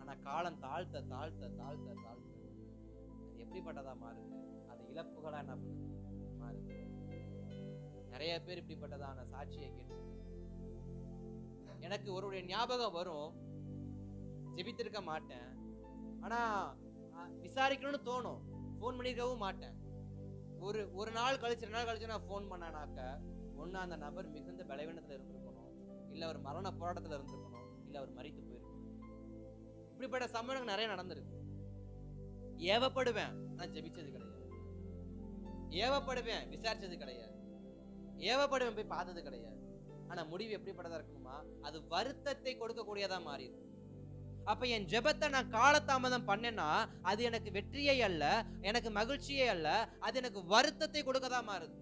ஆனா காலம் தாழ்த்த தாழ்த்த தாழ்த்த தாழ்த்த அது எப்படிப்பட்டதா மாறுது? அது இழப்புகளா என்ன பண்ணுது? மாறுது. நிறைய பேர் இப்படிப்பட்டதான சாட்சியை கேட்டு எனக்கு ஒருடைய ஞாபகம் வரும். ஜெபித்திருக்க மாட்டேன், ஆனா விசாரிக்கணும்னு தோணும். போன் பண்ணிருக்கவும் மாட்டேன். ஒரு நாள் கழிச்சு 2 நாள் கழிச்சு நான் போன் பண்ணானாக்க ஒண்ணு அந்த நபர் மிகுந்த பலவீனத்துல இருந்திருக்கணும், இல்ல ஒரு மரண போராட்டத்துல இருந்திருக்கணும், இல்ல அவர் மரித்து போயிருக்கணும். இப்படிப்பட்ட சம்பவங்கள் நிறைய நடந்திருக்கு. ஏவப்படுவேன், நான் ஜெபிச்சது கிடையாது. ஏவப்படுவேன், விசாரிச்சது கிடையாது. ஏவப்படுவேன், போய் பார்த்தது கிடையாது. ஆனா முடிவு எப்படிப்பட்டதா இருக்கணுமா? அது வருத்தத்தை கொடுக்கக்கூடியதா மாறிடும். அப்ப என் ஜெபத்தை நான் காலதாமதம் பண்ணேன்னா அது எனக்கு வெற்றியை அல்ல, எனக்கு மகிழ்ச்சியே அல்ல, அது எனக்கு வருத்தத்தை கொடுக்கதான் மாறுது.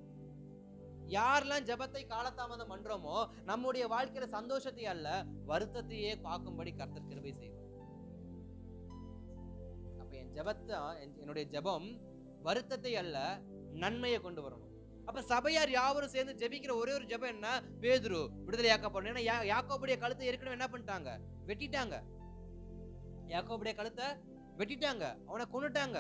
யாரெல்லாம் ஜெபத்தை காலதாமதம் பண்றோமோ நம்முடைய வாழ்க்கையில சந்தோஷத்தை அல்ல வருத்தத்தையே பார்க்கும்படி கர்த்தர் கிருபை செய்வார். என்னுடைய ஜெபம் வருத்தத்தை அல்ல, நன்மையை கொண்டு வரணும். அப்ப சபையார் யாவரும் சேர்ந்து ஜெபிக்கிற ஒரே ஒரு ஜெபம் என்ன? பேதுரு விடுதலையாக்கப்படணும். ஏன்னா யாக்கோபுடைய கழுத்தை ஏற்கனவே என்ன பண்ணிட்டாங்க? வெட்டிட்டாங்க. யாக்கோபுடைய கழுத்தை வெட்டிட்டாங்க, அவனை கொன்னுட்டாங்க.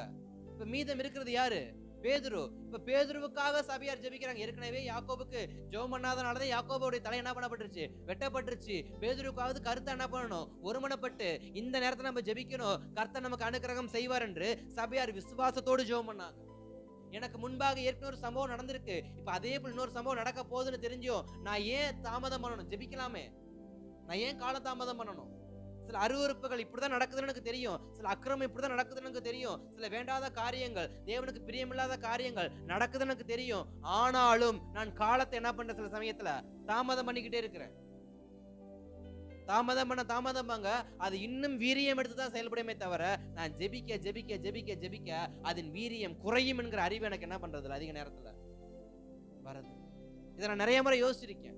இப்ப மீதம் இருக்கிறது யாரு? பேதுரு. இப்ப பேதுருவுக்காக சபையார் ஜெபிக்கிறாங்க. ஏற்கனவே யாக்கோபுக்கு ஜெபம் பண்ணாதனாலதான் யாக்கோபுடைய தலை என்ன பண்ணப்பட்டுருச்சு? வெட்டப்பட்டுருச்சு. பேதுருவுக்காவது கர்த்தர் என்ன பண்ணணும்? ஒருமனப்பட்டு இந்த நேரத்துல நம்ம ஜெபிக்கணும், கர்த்தர் நமக்கு அனுக்கிரகம் செய்வார் என்று சபையார் விசுவாசத்தோடு ஜெபம் பண்ணாங்க. எனக்கு முன்பாக ஏற்கனவே ஒரு சம்பவம் நடந்திருக்கு, இப்ப அதே போல இன்னொரு சம்பவம் நடக்க போகுதுன்னு தெரிஞ்சும் நான் ஏன் தாமதம் பண்ணணும்? ஜெபிக்கலாமே, நான் ஏன் கால தாமதம் பண்ணணும்? சில அருவருப்புகள் இப்படிதான் நடக்குதுன்னு எனக்கு தெரியும், சில அக்கிரமம் இப்படிதான் நடக்குதுன்னு எனக்கு தெரியும், சில வேண்டாத காரியங்கள், தேவனுக்கு பிரியமில்லாத காரியங்கள் நடக்குதுன்னு எனக்கு தெரியும். ஆனாலும் நான் காலத்தை என்ன பண்றேன்? சில சமயத்துல தாமதம் பண்ணிக்கிட்டே இருக்கிறேன். தாமதம் பண்ண அது இன்னும் வீரியம் எடுத்துதான் செயல்படுமே தவிர, நான் ஜெபிக்க ஜெபிக்க ஜெபிக்க ஜெபிக்க அதன் வீரியம் குறையும் என்கிற அறிவு எனக்கு என்ன பண்றது அதிக நேரத்துல வரது. இதை நான் நிறைய முறை யோசிச்சிருக்கேன்.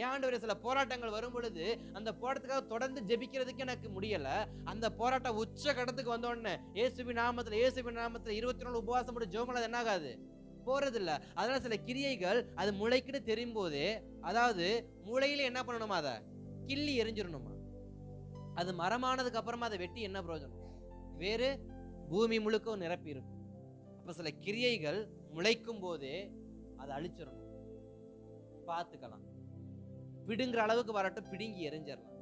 ஏன் சில போராட்டங்கள் வரும் பொழுது அந்த போராட்டத்துக்காக தொடர்ந்து ஜெபிக்கிறதுக்கு எனக்கு முடியல. அந்த போராட்டம் உச்ச கடத்துக்கு வந்த உடனே இயேசுவின் நாமத்துல 24 உபவாசம் போட்டு ஜெபம் பண்ணது என்ன ஆகாது? போறது இல்ல. அதனால சில கிரியைகள் அது முளைக்குன்னு தெரியும் போதே, அதாவது முளையில என்ன பண்ணணுமா? அதை கிள்ளி எரிஞ்சிடணுமா? அது மரமானதுக்கு அப்புறமா அதை வெட்டி என்ன பிரயோஜனம்? வேறு பூமி முழுக்க நிரப்பி இருக்கும். அப்ப சில கிரியைகள் முளைக்கும் போதே அதை அழிச்சிடணும். பார்த்துக்கலாம், பிடுங்குற அளவுக்கு வரட்டும், பிடுங்கி எரிஞ்சிடலாம்.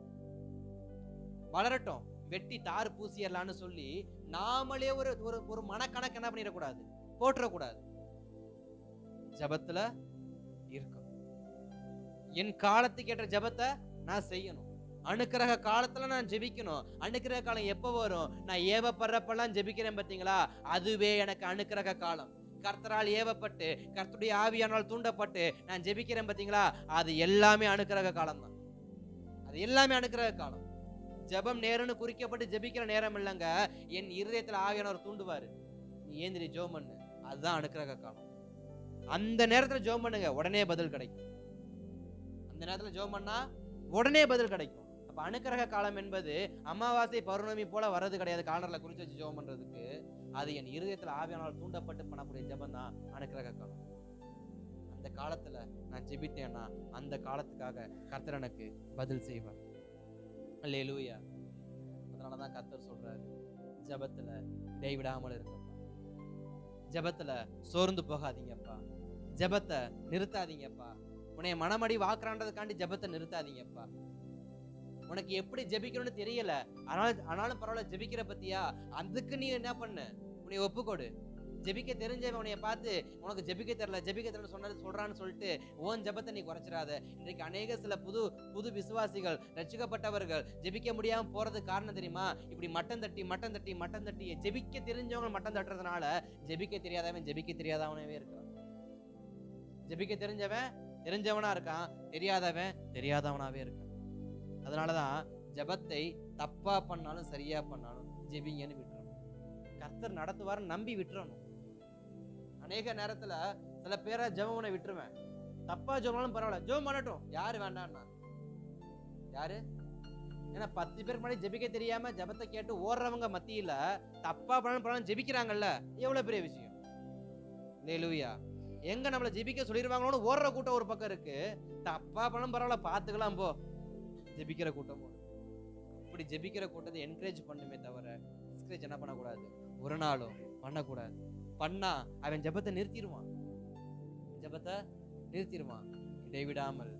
வளரட்டும், வெட்டி தாறு பூசிடலான்னு சொல்லி நாமளே ஒரு ஒரு மனக்கணக்கு என்ன பண்ணிடக்கூடாது? போட்டுறக்கூடாது. ஜபத்துல இருக்கும். என் காலத்துக்கு ஏற்ற ஜபத்தை நான் செய்யணும். அனுக்கிரக காலத்துல நான் ஜெபிக்கணும். அனுக்கிரக காலம் எப்ப வரும்? நான் ஏவப்படுறப்பெல்லாம் ஜெபிக்கிறேன் பாத்தீங்களா, அதுவே எனக்கு அனுக்கிரக காலம். கர்த்தரால் ஏவப்பட்டு கர்த்தருடைய ஆவியானால் தூண்டப்பட்டு நான் ஜெபிக்கிறேன் பாத்தீங்களா, அது எல்லாமே அனுக்கிரக காலம் தான். அது எல்லாமே அனுக்கிரக காலம். ஜெபம் நேரம்னு குறிக்கப்பட்டு ஜெபிக்கிற நேரம் இல்லைங்க. என் இருதயத்துல ஆவியானவர் தூண்டுவாரு, நீ ஏந்திரி ஜெபம் பண்ணு, அதுதான் அனுக்கிரக காலம். அந்த நேரத்துல ஜெபம் பண்ணுங்க, உடனே பதில் கிடைக்கும். அந்த நேரத்துல ஜெபம் பண்ணா உடனே பதில் கிடைக்கும். அப்ப அனுக்கிரக காலம் என்பது அமாவாசை பௌர்ணமி போல வர்றது கிடையாது. காலண்டர்ல குறிச்சு வச்சு ஜெபம் பண்றதுக்கு அது என் இருதயத்துல ஆவியானால் தூண்டப்பட்டு பண்ணக்கூடிய ஜெபம் தான் அனுக்கிரக காலம். அந்த காலத்துல நான் ஜெபித்தேன்னா அந்த காலத்துக்காக கர்த்தர் எனக்கு பதில் செய்வார். அல்லேலூயா. அதனாலதான் கர்த்தர் சொல்றாரு, ஜெபத்துல இடைவிடாமல் இருங்கப்பா, ஜெபத்துல சோர்ந்து போகாதீங்கப்பா, ஜெபத்தை நிறுத்தாதீங்கப்பா. உன்னைய மனமடி வாக்குறான்றதுக்காண்டி ஜெபத்தை நிறுத்தாதீங்கப்பா. உனக்கு எப்படி ஜெபிக்கணும்னு தெரியல, ஆனாலும் பரவாயில்ல ஜெபிக்கிற பத்தியா, அதுக்கு நீ என்ன பண்ண? உன்னை ஒப்புக்கொடு. ஜெபிக்க தெரிஞ்சவன் உன்னைய பார்த்து உனக்கு ஜெபிக்க தெரியல சொல்றான்னு சொல்லிட்டு ஓன் ஜெபத்தை நீ குறைச்சிடாத. இன்றைக்கு அநேக சில புது விசுவாசிகள், ரட்சிக்கப்பட்டவர்கள் ஜெபிக்க முடியாம போறதுக்கு காரணம் தெரியுமா? இப்படி மட்டம் தட்டி ஜெபிக்க தெரிஞ்சவங்க மட்டம் தட்டுறதுனால ஜெபிக்க தெரியாதவனவே இருக்கான். ஜெபிக்க தெரிஞ்சவனா இருக்கான், தெரியாதவனாவே இருக்கான். அதனாலதான் ஜெபத்தை தப்பா பண்ணாலும் சரியா பண்ணாலும் ஜெபிங்கன்னு விட்டுறணும். கர்த்தர் நடத்துவாரு நம்பி விட்டுறணும். அநேக நேரத்துல சில பேரை ஜெபம் விட்டுருவேன், தப்பா ஜெபம்னாலும் பரவாயில்ல, ஜெபம் பண்ணட்டும், யாரு வேண்டாம்னா யாரு? ஏன்னா 10 பேருக்கு முன்னாடி ஜெபிக்க தெரியாம ஜெபத்தை கேட்டு ஓடுறவங்க மத்தியில தப்பா பண்ணாலும் பரவாயில்ல ஜெபிக்கிறாங்கல்ல, எவ்வளவு பெரிய விஷயம். அல்லேலூயா. எங்க நம்மள ஜெபிக்க சொல்லிடுவாங்களோன்னு ஓடுற கூட்டம் ஒரு பக்கம் இருக்கு, தப்பா பண்ணாலும் பரவாயில்ல பாத்துக்கலாம் போ ஜெபிக்கிற கூட்டம். இப்படி ஜெபிக்கிற கூட்டத்தை என்கரேஜ் பண்ணுமே தவிர டிஸ்கரேஜ் என்ன பண்ணக்கூடாது? ஒரு நாளும் பண்ணக்கூடாது. பண்ணா அவன் ஜெபத்தை நிறுத்திடுவான், இடைவிடாமல்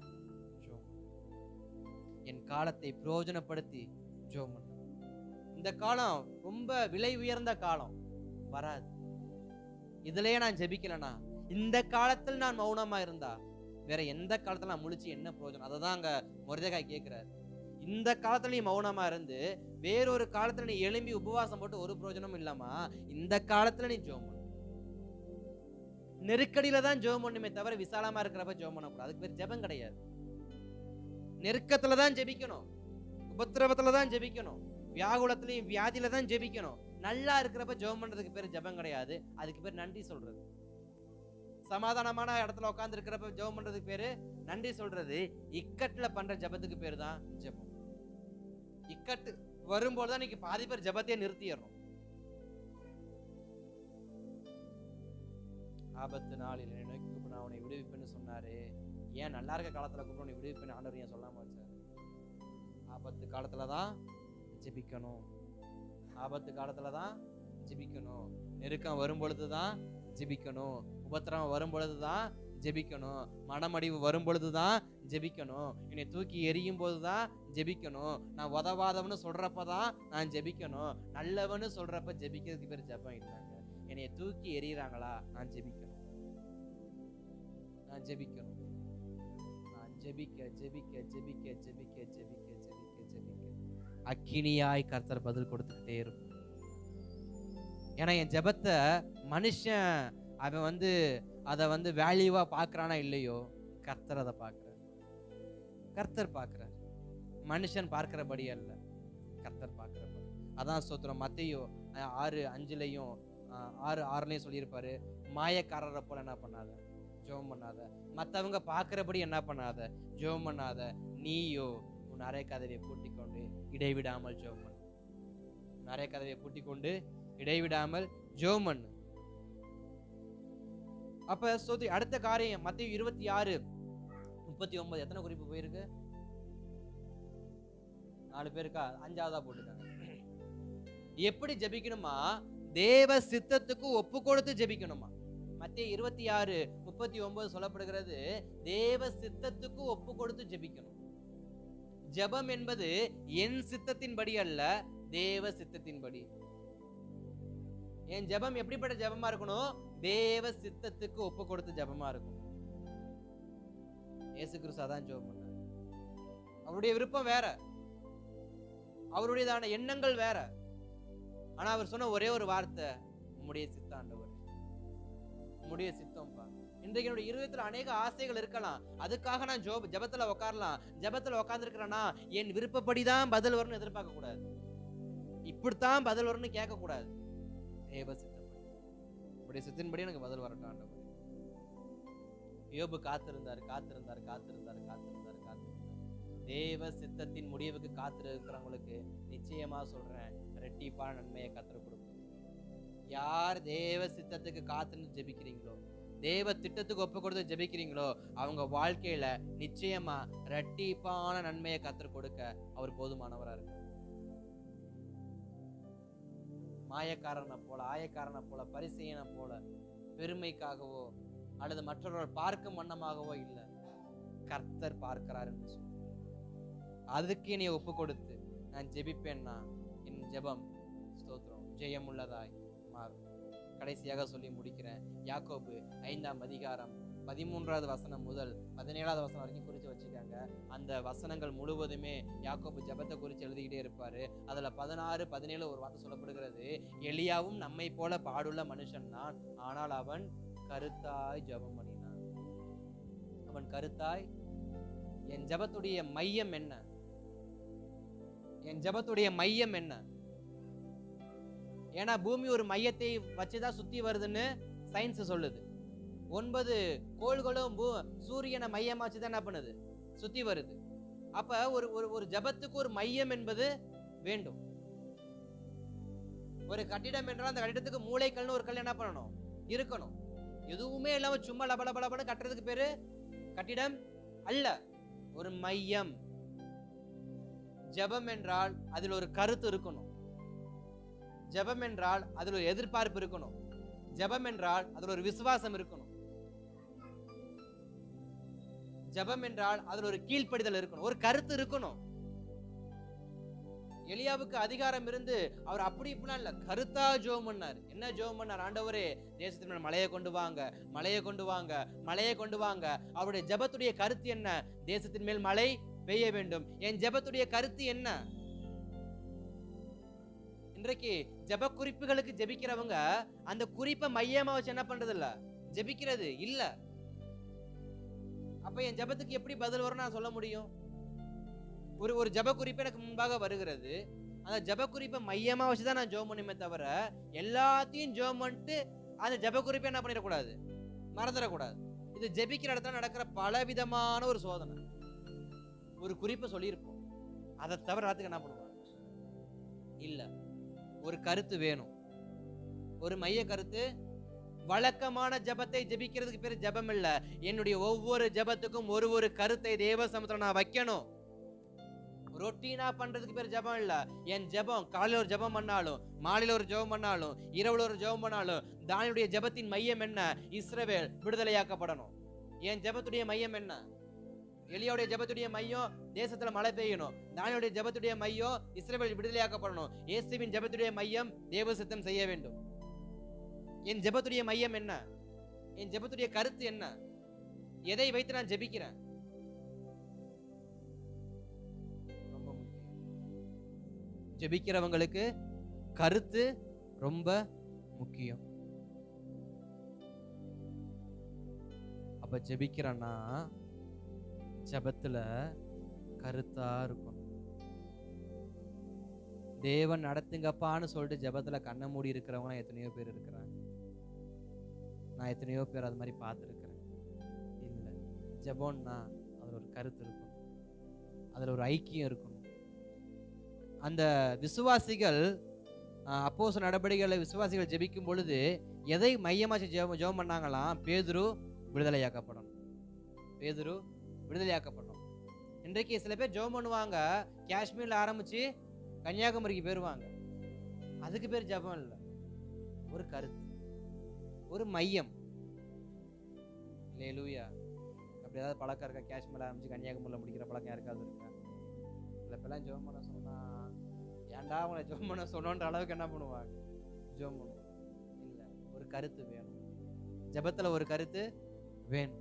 என் காலத்தை பிரயோஜனப்படுத்தி ஜெபம் பண்ணு. இந்த காலம் ரொம்ப விலை உயர்ந்த காலம், வராது. இதுலயே நான் ஜெபிக்கலனா, இந்த காலத்தில் நான் மௌனமா இருந்தா வேற எந்த காலத்துல நான் முழிச்சு என்ன பிரயோஜனம்? அததான் அங்க மொர்தெகாய் கேட்கிறார். இந்த காலத்துல நீ மௌனமா இருந்து வேறொரு காலத்துல நீ எழும்பி உபவாசம் போட்டு ஒரு பிரயோஜனமும் இல்லாமா, இந்த காலத்துல நீ ஜெபம் பண்ணு. நெருக்கடியில தான் ஜெபம் பண்ணுமே தவிர விசாலமா இருக்கிறப்ப ஜெபம் பண்ணக்கூடாது. அதுக்கு பேர் ஜெபம் கிடையாது. நெருக்கத்துல தான் ஜெபிக்கணும், உபத்திரவத்துல தான் ஜெபிக்கணும், வியாகுலத்திலையும் வியாதியில தான் ஜெபிக்கணும். நல்லா இருக்கிறப்ப ஜெபம் பண்றதுக்கு பேர் ஜெபம் கிடையாது, அதுக்கு பேர் நன்றி சொல்றது. சமாதானமான இடத்துல உட்கார்ந்து இருக்கிறப்ப ஜெபம் பண்றதுக்கு பேரு நன்றி சொல்றது. இக்கட்டுல பண்ற ஜெபத்துக்கு பேரு தான் ஜெபம். இக்கட்டு வரும்போதுதான் இன்னைக்கு பாதி பேர் ஜெபத்தையே நிறுத்திடுறோம். ஆபத்து நாளில் என்னை நோக்கி கூப்பிட்டு அவனை விடுவிப்பேன்னு சொன்னாரு. ஏன் நல்லா இருக்க காலத்துல கூப்பிட்டு உன்னை விடுவிப்பேன்னு ஆண்டவர் ஏன் சொல்லாம வச்சாரு? ஆபத்து காலத்துலதான் ஜெபிக்கணும். ஆபத்து காலத்துலதான் ஜெபிக்கணும். நெருக்கம் வரும் பொழுதுதான் ஜெபிக்கணும். உபத்திரவம் வரும் பொழுதுதான் ஜெபிக்கணும். மனமடிவு வரும் பொழுதுதான் ஜெபிக்கணும். என்னை தூக்கி எரியும் போதுதான் ஜெபிக்கணும். நான் உதவாதவன்னு சொல்றப்பதான் நான் ஜெபிக்கணும். நல்லவன்னு சொல்றப்ப ஜெபிக்கிறதுக்கு பேர் ஜெபம் இல்லைங்க. என்னைய தூக்கி எறிகிறாங்களா, நான் ஜெபிக்கணும். நான் ஜெபிக்கணும். நான் ஜெபிக்க ஜெபிக்க ஜெபிக்க ஜெபிக்க ஜெபிக்க ஜெபிக்க ஜெபிக்க அக்கினியாய் கர்த்தர் பதில் கொடுத்துக்கிட்டே இருக்கும். ஏன்னா என் ஜெபத்தை மனுஷன் அவன் அதை வேல்யூவா பார்க்கறானா இல்லையோ, கர்த்தர் அதை பார்க்கிறார். கர்த்தர் பார்க்கிறார். மனுஷன் பார்க்கிறபடி அல்ல, கர்த்தர் பார்க்கிறபடி. அதான் ஸ்தோத்திரம். மத்தேயு 6:5 6:6 சொல்லியிருப்பாரு, மாயக்காரரை போல என்ன பண்ணாத, ஜெபம் பண்ணாத. மற்றவங்க பார்க்கிறபடி என்ன பண்ணாத, ஜெபம் பண்ணாத. நீயோ உன் அறை கதவை பூட்டிக்கொண்டு இடைவிடாமல் ஜெபம் பண்ணு. அறை கதவை பூட்டிக்கொண்டு இடைவிடாமல் ஜெபம் பண்ணு. அப்ப ஸ்தோத்திரி. அடுத்த காரியம் மத்தேயு 26:39. எத்தனை குறிப்பு போயிருக்கு? 4 பேருக்கா? 5ஆவதா போட்டுக்காங்க. எப்படி ஜெபிக்கணுமா? தேவ சித்தத்துக்கு ஒப்பு கொடுத்து ஜெபிக்கணுமா? மத்தேயு 26:39 சொல்லப்படுகிறது, தேவ சித்தத்துக்கு ஒப்பு கொடுத்து ஜெபிக்கணும். ஜெபம் என்பது என் சித்தத்தின்படி அல்ல, தேவ சித்தத்தின்படி. என் ஜெபம் எப்படிப்பட்ட ஜெபமா இருக்கணும்? தேவ சித்தத்துக்கு ஒப்பு கொடுத்து ஜெபமா இருக்கணும். இயேசு கிறிஸ்து அதான் ஜெபம் பண்ணார். அவருடைய விருப்பம் வேற, அவருடையதான எண்ணங்கள் வேற. ஆனா அவர் சொன்ன ஒரே ஒரு வார்த்தை, உம்முடைய சித்தம் ஆண்டவர், உம்முடைய சித்தம்ப்பா. இன்றைக்கு என்னுடைய இருதயத்துல அநேக ஆசைகள் இருக்கலாம். அதுக்காக நான் ஜெபத்துல உட்காரலாம். ஜெபத்துல உட்கார்ந்து இருக்கிறேன்னா என் விருப்பப்படிதான் பதில் வரும்னு எதிர்பார்க்க கூடாது. இப்படித்தான் பதில் வரும்னு கேட்க கூடாது. தேவ சித்தப்படி, உம்முடைய சித்தின்படி எனக்கு பதில் வரட்டும் ஆண்டவர். யோபு காத்திருந்தார் காத்திருந்தார் காத்திருந்தார் காத்திருந்தார் காத்திருந்தார். தேவ சித்தத்தின் முடிவுக்கு காத்திருக்கிறவங்களுக்கு நிச்சயமா சொல்றேன், ரெட்டிப்பான நன்மையை கர்த்தர் கொடுக்கும். யார் தேவ சித்தத்துக்கு காத்திருந்து ஜெபிக்கிறீங்களோ, தேவ திட்டத்துக்கு ஒப்பு கொடுத்து ஜெபிக்கிறீங்களோ, அவங்க வாழ்க்கையில நிச்சயமா ரெட்டிப்பான நன்மையை கர்த்தர் கொடுக்க அவர் போதுமானவரா இருக்கு. மாயக்காரனை போல, ஆயக்காரனை போல, பரிசேயனை போல பெருமைக்காகவோ அல்லது மற்றவர்கள் பார்க்கும் வண்ணமாகவோ இல்ல, கர்த்தர் பார்க்கிறார் என்று சொல்லி அதுக்கு நீ ஒப்பு கொடுத்து நான் ஜெபிப்பேன்னா என் ஜெபம் ஸ்தோத்திரம் ஜெயம் உள்ளதாய் மாறும். கடைசியாக சொல்லி முடிக்கிறேன். யாக்கோபு 5:13 வசனம் முதல் 17 வசனம் வரைக்கும் குறிச்சு வச்சுக்காங்க. அந்த வசனங்கள் முழுவதுமே யாக்கோபு ஜெபத்தை குறித்து எழுதிக்கிட்டே இருப்பாரு. அதுல 16, 17 ஒரு வார்த்தை சொல்லப்படுகிறது, எலியாவும் நம்மை போல பாடுள்ள மனுஷன் தான், ஆனால் அவன் கருத்தாய் ஜெபம் பண்ணினான். அவன் கருத்தாய். என் ஜெபத்துடைய மையம் என்ன? என் ஜெபத்துடைய மையம் என்ன? ஏன்னா பூமி ஒரு மையத்தை வச்சுதான் சுத்தி வருதுன்னு சயின்ஸ் சொல்லுது. 9 கோள்களும் சூரியனை மையமா வச்சுதான் என்ன பண்ணுது, சுத்தி வருது. அப்ப ஒரு ஜெபத்துக்கு ஒரு மையம் என்பது வேண்டும். ஒரு கட்டிடம் என்றால் அந்த கட்டிடத்துக்கு மூளைக்கல்னு ஒரு கல் என்ன பண்ணணும், இருக்கணும். எதுவுமே இல்லாம சும்மா லபலபலபன்னு கட்டுறதுக்கு பேரு கட்டிடம் அல்ல, ஒரு மையம். ஜெபம் என்றால் அதில் ஒரு கருத்து இருக்கணும். ஜெபம் என்றால் அதில் ஒரு எதிர்பார்ப்பு இருக்கணும். ஜெபம் என்றால் அதில் ஒரு விசுவாசம் இருக்கணும். ஜெபம் என்றால் அதில் ஒரு கீழ்ப்படிதல் இருக்கணும், ஒரு கருத்து இருக்கணும். எலியாவுக்கு அதிகாரம் இருந்து அவர் அப்படி இப்படிலாம் இல்ல, கருத்தா ஜெபம் பண்ணார். என்ன ஜெபம் பண்ணார்? ஆண்டவரே தேசத்தின் மேல் மழையை கொண்டு வாங்க, மழையை கொண்டு வாங்க, மழையை கொண்டு வாங்க. அவருடைய ஜெபத்துடைய கருத்து என்ன? தேசத்தின் மேல் மழை பெய்ய வேண்டும். என் ஜெபத்துடைய கருத்து என்ன? இன்றைக்கு ஜெப குறிப்புகளுக்கு ஜெபிக்கிறவங்க அந்த குறிப்பை மையமா வச்சு என்ன பண்றது இல்ல, ஜெபிக்கிறது இல்ல. அப்ப என் ஜெபத்துக்கு எப்படி பதில் வரும் நான் சொல்ல முடியும்? ஒரு ஜெப குறிப்பு எனக்கு முன்பாக வருகிறது, அந்த ஜெப குறிப்பை மையமா வச்சுதான் நான் ஜெபம் பண்ணுமே தவிர எல்லாத்தையும் ஜெபம் பண்ணிட்டு அந்த ஜெப குறிப்பை என்ன பண்ணிடக்கூடாது, மறந்துடக்கூடாது. இது ஜெபிக்கிற இடத்துல நடக்கிற பல விதமான ஒரு சோதனை. ஒரு குறிப்பை சொல்லியிருப்போம், அதை தவிர எல்லாத்துக்கு என்ன பண்ணுவாங்க இல்ல. ஒரு கருத்து வேணும், ஒரு மைய கருத்து வழக்கமான ஜபத்தை ஜபிக்கிறதுக்கு பேர் ஜபம் இல்ல. என்னுடைய ஒவ்வொரு ஜபத்துக்கும் ஒரு கருத்தை தேவ சமூகத்துல நான் வைக்கணும். ரொட்டீனா பண்றதுக்கு பேர் ஜபம் இல்ல. என் ஜபம் காலையில ஒரு ஜபம் பண்ணாலும், மாலையில ஒரு ஜபம் பண்ணாலும், இரவுல ஒரு ஜபம் பண்ணாலும், தானியேலுடைய ஜபத்தின் மையம் என்ன? இஸ்ரவேல் விடுதலையாக்கப்படணும். என் ஜபத்துடைய மையம் என்ன? எலியாவுடைய ஜபத்துடைய மையம் தேசத்துல மழை பெய்யணும். தானியேலுடைய ஜபத்துடைய மையம் இஸ்ரவேல் விடுதலையாக்கப்படணும். இயேசுவின் ஜபத்துடைய மையம் தேவ சித்தம் செய்ய வேண்டும். என் ஜபத்துடைய மையம் என்ன? என் ஜபத்துடைய கருத்து என்ன? எதை வைத்து நான் ஜபிக்கிறேன்? ரொம்ப முக்கியம். ஜபிக்கிறவங்களுக்கு கருத்து ரொம்ப முக்கியம். அப்ப ஜபிக்கிறன்னா ஜபத்துல கருத்தா இருக்கணும். தேவன் நடத்துங்கப்பான்னு சொல்லிட்டு ஜபத்துல கண்ண மூடி இருக்கிறவங்க எத்தனையோ பேர் இருக்கிறாங்க. நான் எத்தனையோ பேர் அது மாதிரி பார்த்துருக்கிறேன். இல்லை, ஜபம்னா அதில் ஒரு கருத்து இருக்கணும், அதில் ஒரு ஐக்கியம் இருக்கணும். அந்த விசுவாசிகள் அப்போஸ்தலர் நடபடிகளை விசுவாசிகள் ஜெபிக்கும் பொழுது எதை மையமாச்சு ஜெபம் பண்ணாங்களாம்? பேதுரு விடுதலையாக்கப்படணும், பேதுரு விடுதலையாக்கப்படணும். இன்றைக்கு சில பேர் ஜெபம் பண்ணுவாங்க, காஷ்மீர்ல ஆரம்பிச்சு கன்னியாகுமரிக்கு போயிருவாங்க. அதுக்கு பேர் ஜெபம் இல்லை, ஒரு கருத்து, ஒரு மையம். அல்லேலூயா. அப்படி ஏதாவது பழக்கம் இருக்கா? காஷ்மீர்ல ஆரம்பிச்சு கன்னியாகுமரியில் முடிக்கிற பழக்கம் யாருக்காவது இருக்கா? சில பேர்லாம் ஜெபம் பண்ண சொன்னா ஏன்டா அவங்களை ஜெபம் பண்ண சொன்னோன்ற அளவுக்கு என்ன பண்ணுவாங்க? ஜெபம் பண்ணுவாங்க. இல்லை, ஒரு கருத்து வேணும். ஜெபத்துல ஒரு கருத்து வேணும்.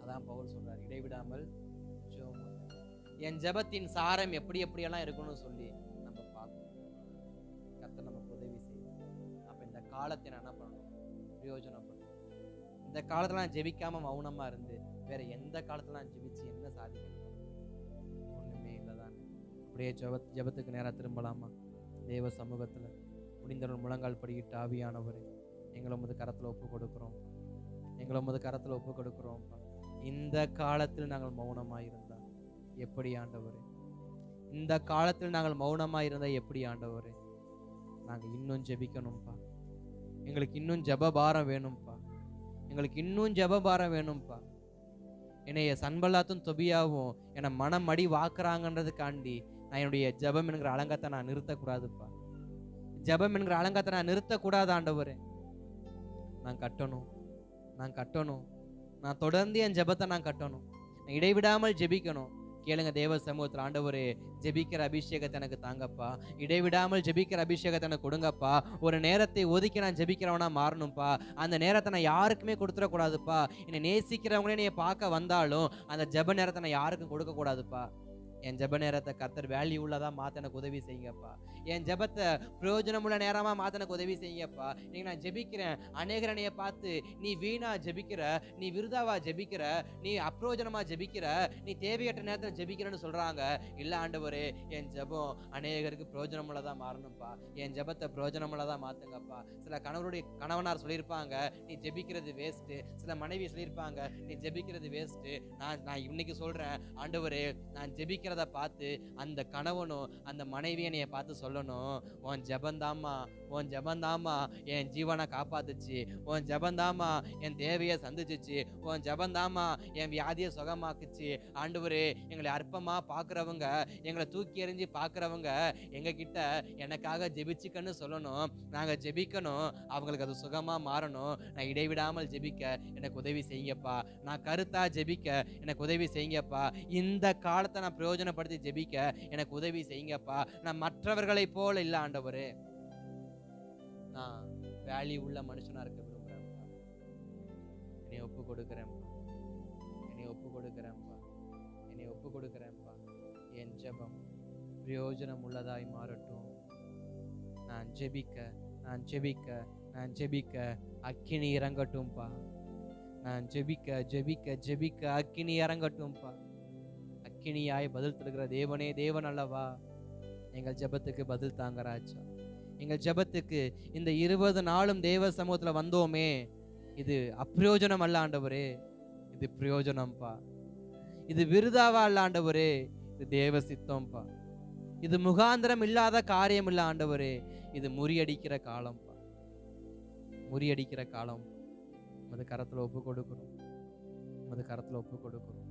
அதான் பவுல் சொல்றாரு, இடைவிடாமல் ஜெபம் பண்ணுங்க. என் ஜெபத்தின் சாரம் எப்படி எப்படியெல்லாம் இருக்கணும்னு சொல்லி நம்ம பார்க்கணும். கர்த்தர் நமக்கு உதவி செய்யும். அப்ப இந்த காலத்தை நான் என்ன பண்ணணும்? பிரயோஜனப்படணும். இந்த காலத்துல நான் ஜெபிக்காம மௌனமா இருந்து வேற எந்த காலத்துல நான் ஜெபிச்சு என்ன சாதிக்கணும்? ஒண்ணுமே இல்லைதான். அப்படியே ஜெபத்துக்கு நேரா திரும்பலாமா? தேவ சமூகத்துல முடிந்தவர்கள் முழங்கால் படிக்கிட்டு, ஆவியானவரே எங்களை உமது கரத்துல ஒப்பு கொடுக்கிறோம், எங்களை உமது கரத்துல ஒப்பு கொடுக்கிறோம். இந்த காலத்தில் நாங்கள் மௌனமாயிருந்தா எப்படி ஆண்டவரே? இந்த காலத்தில் நாங்கள் மௌனமாயிருந்தா எப்படி ஆண்டவரே? நாங்கள் இன்னும் ஜெபிக்கணும்ப்பா. எங்களுக்கு இன்னும் ஜெபபாரம் வேணும்ப்பா. எங்களுக்கு இன்னும் ஜெபபாரம் வேணும்ப்பா. என்னைய சன்பல்லாத்தும் தொபியாவும் என்னை மனம் அடி வாக்குறாங்கன்றதுக்காண்டி நான் என்னுடைய ஜெபம் என்கிற அலங்கத்தை நான் நிறுத்தக்கூடாதுப்பா. ஜெபம் என்கிற அலங்கத்தை நான் நிறுத்தக்கூடாது ஆண்டவரே. நான் கட்டணும், நான் கட்டணும். நான் தொடர்ந்து என் ஜெபத்தை நான் கட்டணும். நான் இடைவிடாமல் ஜெபிக்கணும். கேளுங்க தேவ சமூகத்தில், ஆண்டவரே ஜெபிக்கிற அபிஷேகத்தை எனக்கு தாங்கப்பா, இடைவிடாமல் ஜெபிக்கிற அபிஷேகத்தை எனக்கு கொடுங்கப்பா. ஒரு நேரத்தை ஒதுக்கி நான் ஜெபிக்கிறவனா மாறணும்ப்பா. அந்த நேரத்தை நான் யாருக்குமே கொடுத்துடக்கூடாதுப்பா. என்னை நேசிக்கிறவங்களே என்னை பார்க்க வந்தாலும் அந்த ஜெப நேரத்தை நான் யாருக்கும் கொடுக்க கூடாதுப்பா. என் ஜெப நேரத்தை கர்த்தர் வேல்யூ உள்ளதா மாத்த எனக்கு உதவி செய்யுங்கப்பா. என் ஜெபத்தை பிரயோஜனமுள்ள நேரமா மாத்த எனக்கு உதவி செய்யுங்கப்பா. நீங்க நான் ஜெபிக்கிறேன், அநேகர் என்னைய பார்த்து நீ வீணா ஜெபிக்கிற, நீ விருதாவா ஜெபிக்கிற, நீ அப்பிரயோஜனமா ஜெபிக்கிற, நீ தேவையற்ற நேரத்தில் ஜெபிக்கிறன்னு சொல்றாங்க. இல்ல ஆண்டவரே, என் ஜெபம் அநேகருக்கு பிரயோஜனமுள்ளதா மாறணும்ப்பா. என் ஜெபத்தை பிரயோஜனமுள்ளதா மாத்துங்கப்பா. சில கணவனார் சொல்லியிருப்பாங்க, நீ ஜெபிக்கிறது வேஸ்ட்டு. சில மனைவி சொல்லியிருப்பாங்க, நீ ஜெபிக்கிறது வேஸ்ட்டு. நான் இன்னைக்கு சொல்றேன், ஆண்டவரே நான் ஜெபிக்கிற பார்த்து அந்த கணவனும் அந்த மனைவியை என்னைய பார்த்து சொல்லணும், உன் ஜெபந்தாமா, உன் ஜெபந்தாமா என் ஜீவனை காப்பாத்துச்சு, உன் ஜெபந்தாமா என் தேவையை சந்திச்சிச்சு, உன் ஜெபந்தாமா என் வியாதியை சுகமாக்குச்சு. ஆண்டவரே, எங்களை அற்பமா பார்க்குறவங்க, எங்களை தூக்கி எறிஞ்சு பார்க்குறவங்க எங்க கிட்ட எனக்காக ஜெபிச்சுக்கன்னு சொல்லணும். நாங்கள் ஜெபிக்கணும், அவங்களுக்கு அது சுகமா மாறணும். நான் இடைவிடாமல் ஜெபிக்க எனக்கு உதவி செய்யுங்கப்பா. நான் கருத்தா ஜெபிக்க எனக்கு உதவி செய்யுங்கப்பா. இந்த காலத்தை நான் பிரயோஜனப்படுத்தி ஜெபிக்க எனக்கு உதவி செய்யுங்கப்பா. நான் மற்றவர்களை போல இல்ல ஆண்டவரே, நான் வேல்யூ உள்ள மனுஷனா இருக்க விரும்புறேன்ப்பா. என்னை ஒப்பு கொடுக்கிறேன்ப்பா, என்னை ஒப்பு கொடுக்கிறேன்ப்பா, என்னை ஒப்பு கொடுக்கிறேன்ப்பா. என் ஜெபம் பிரயோஜனம் உள்ளதாய் மாறட்டும். நான் ஜெபிக்க, நான் ஜெபிக்க, நான் ஜெபிக்க அக்கினி இறங்கட்டும்பா. நான் ஜெபிக்க ஜெபிக்க ஜெபிக்க அக்கினி இறங்கட்டும்பா. அக்கினியாய் பதில் தருகிற தேவனே தேவன் அல்லவா, எங்கள் ஜெபத்துக்கு பதில் தாங்க ராஜா. எங்கள் ஜெபத்துக்கு இந்த 20 நாளும் தேவ சமூகத்துல வந்தோமே, இது அப்பிரயோஜனம் அல்ல ஆண்டவரே, இது பிரயோஜனம்ப்பா. இது விருதாவா அல்ல ஆண்டவரே, இது தேவ சித்தம்ப்பா. இது முகாந்திரம் இல்லாத காரியம் இல்ல ஆண்டவரே, இது முறியடிக்கிற காலம்ப்பா. முறியடிக்கிற காலம். உமது கரத்துல ஒப்பு கொடுக்கிறோம், உமது கரத்துல ஒப்பு கொடுக்கிறோம்.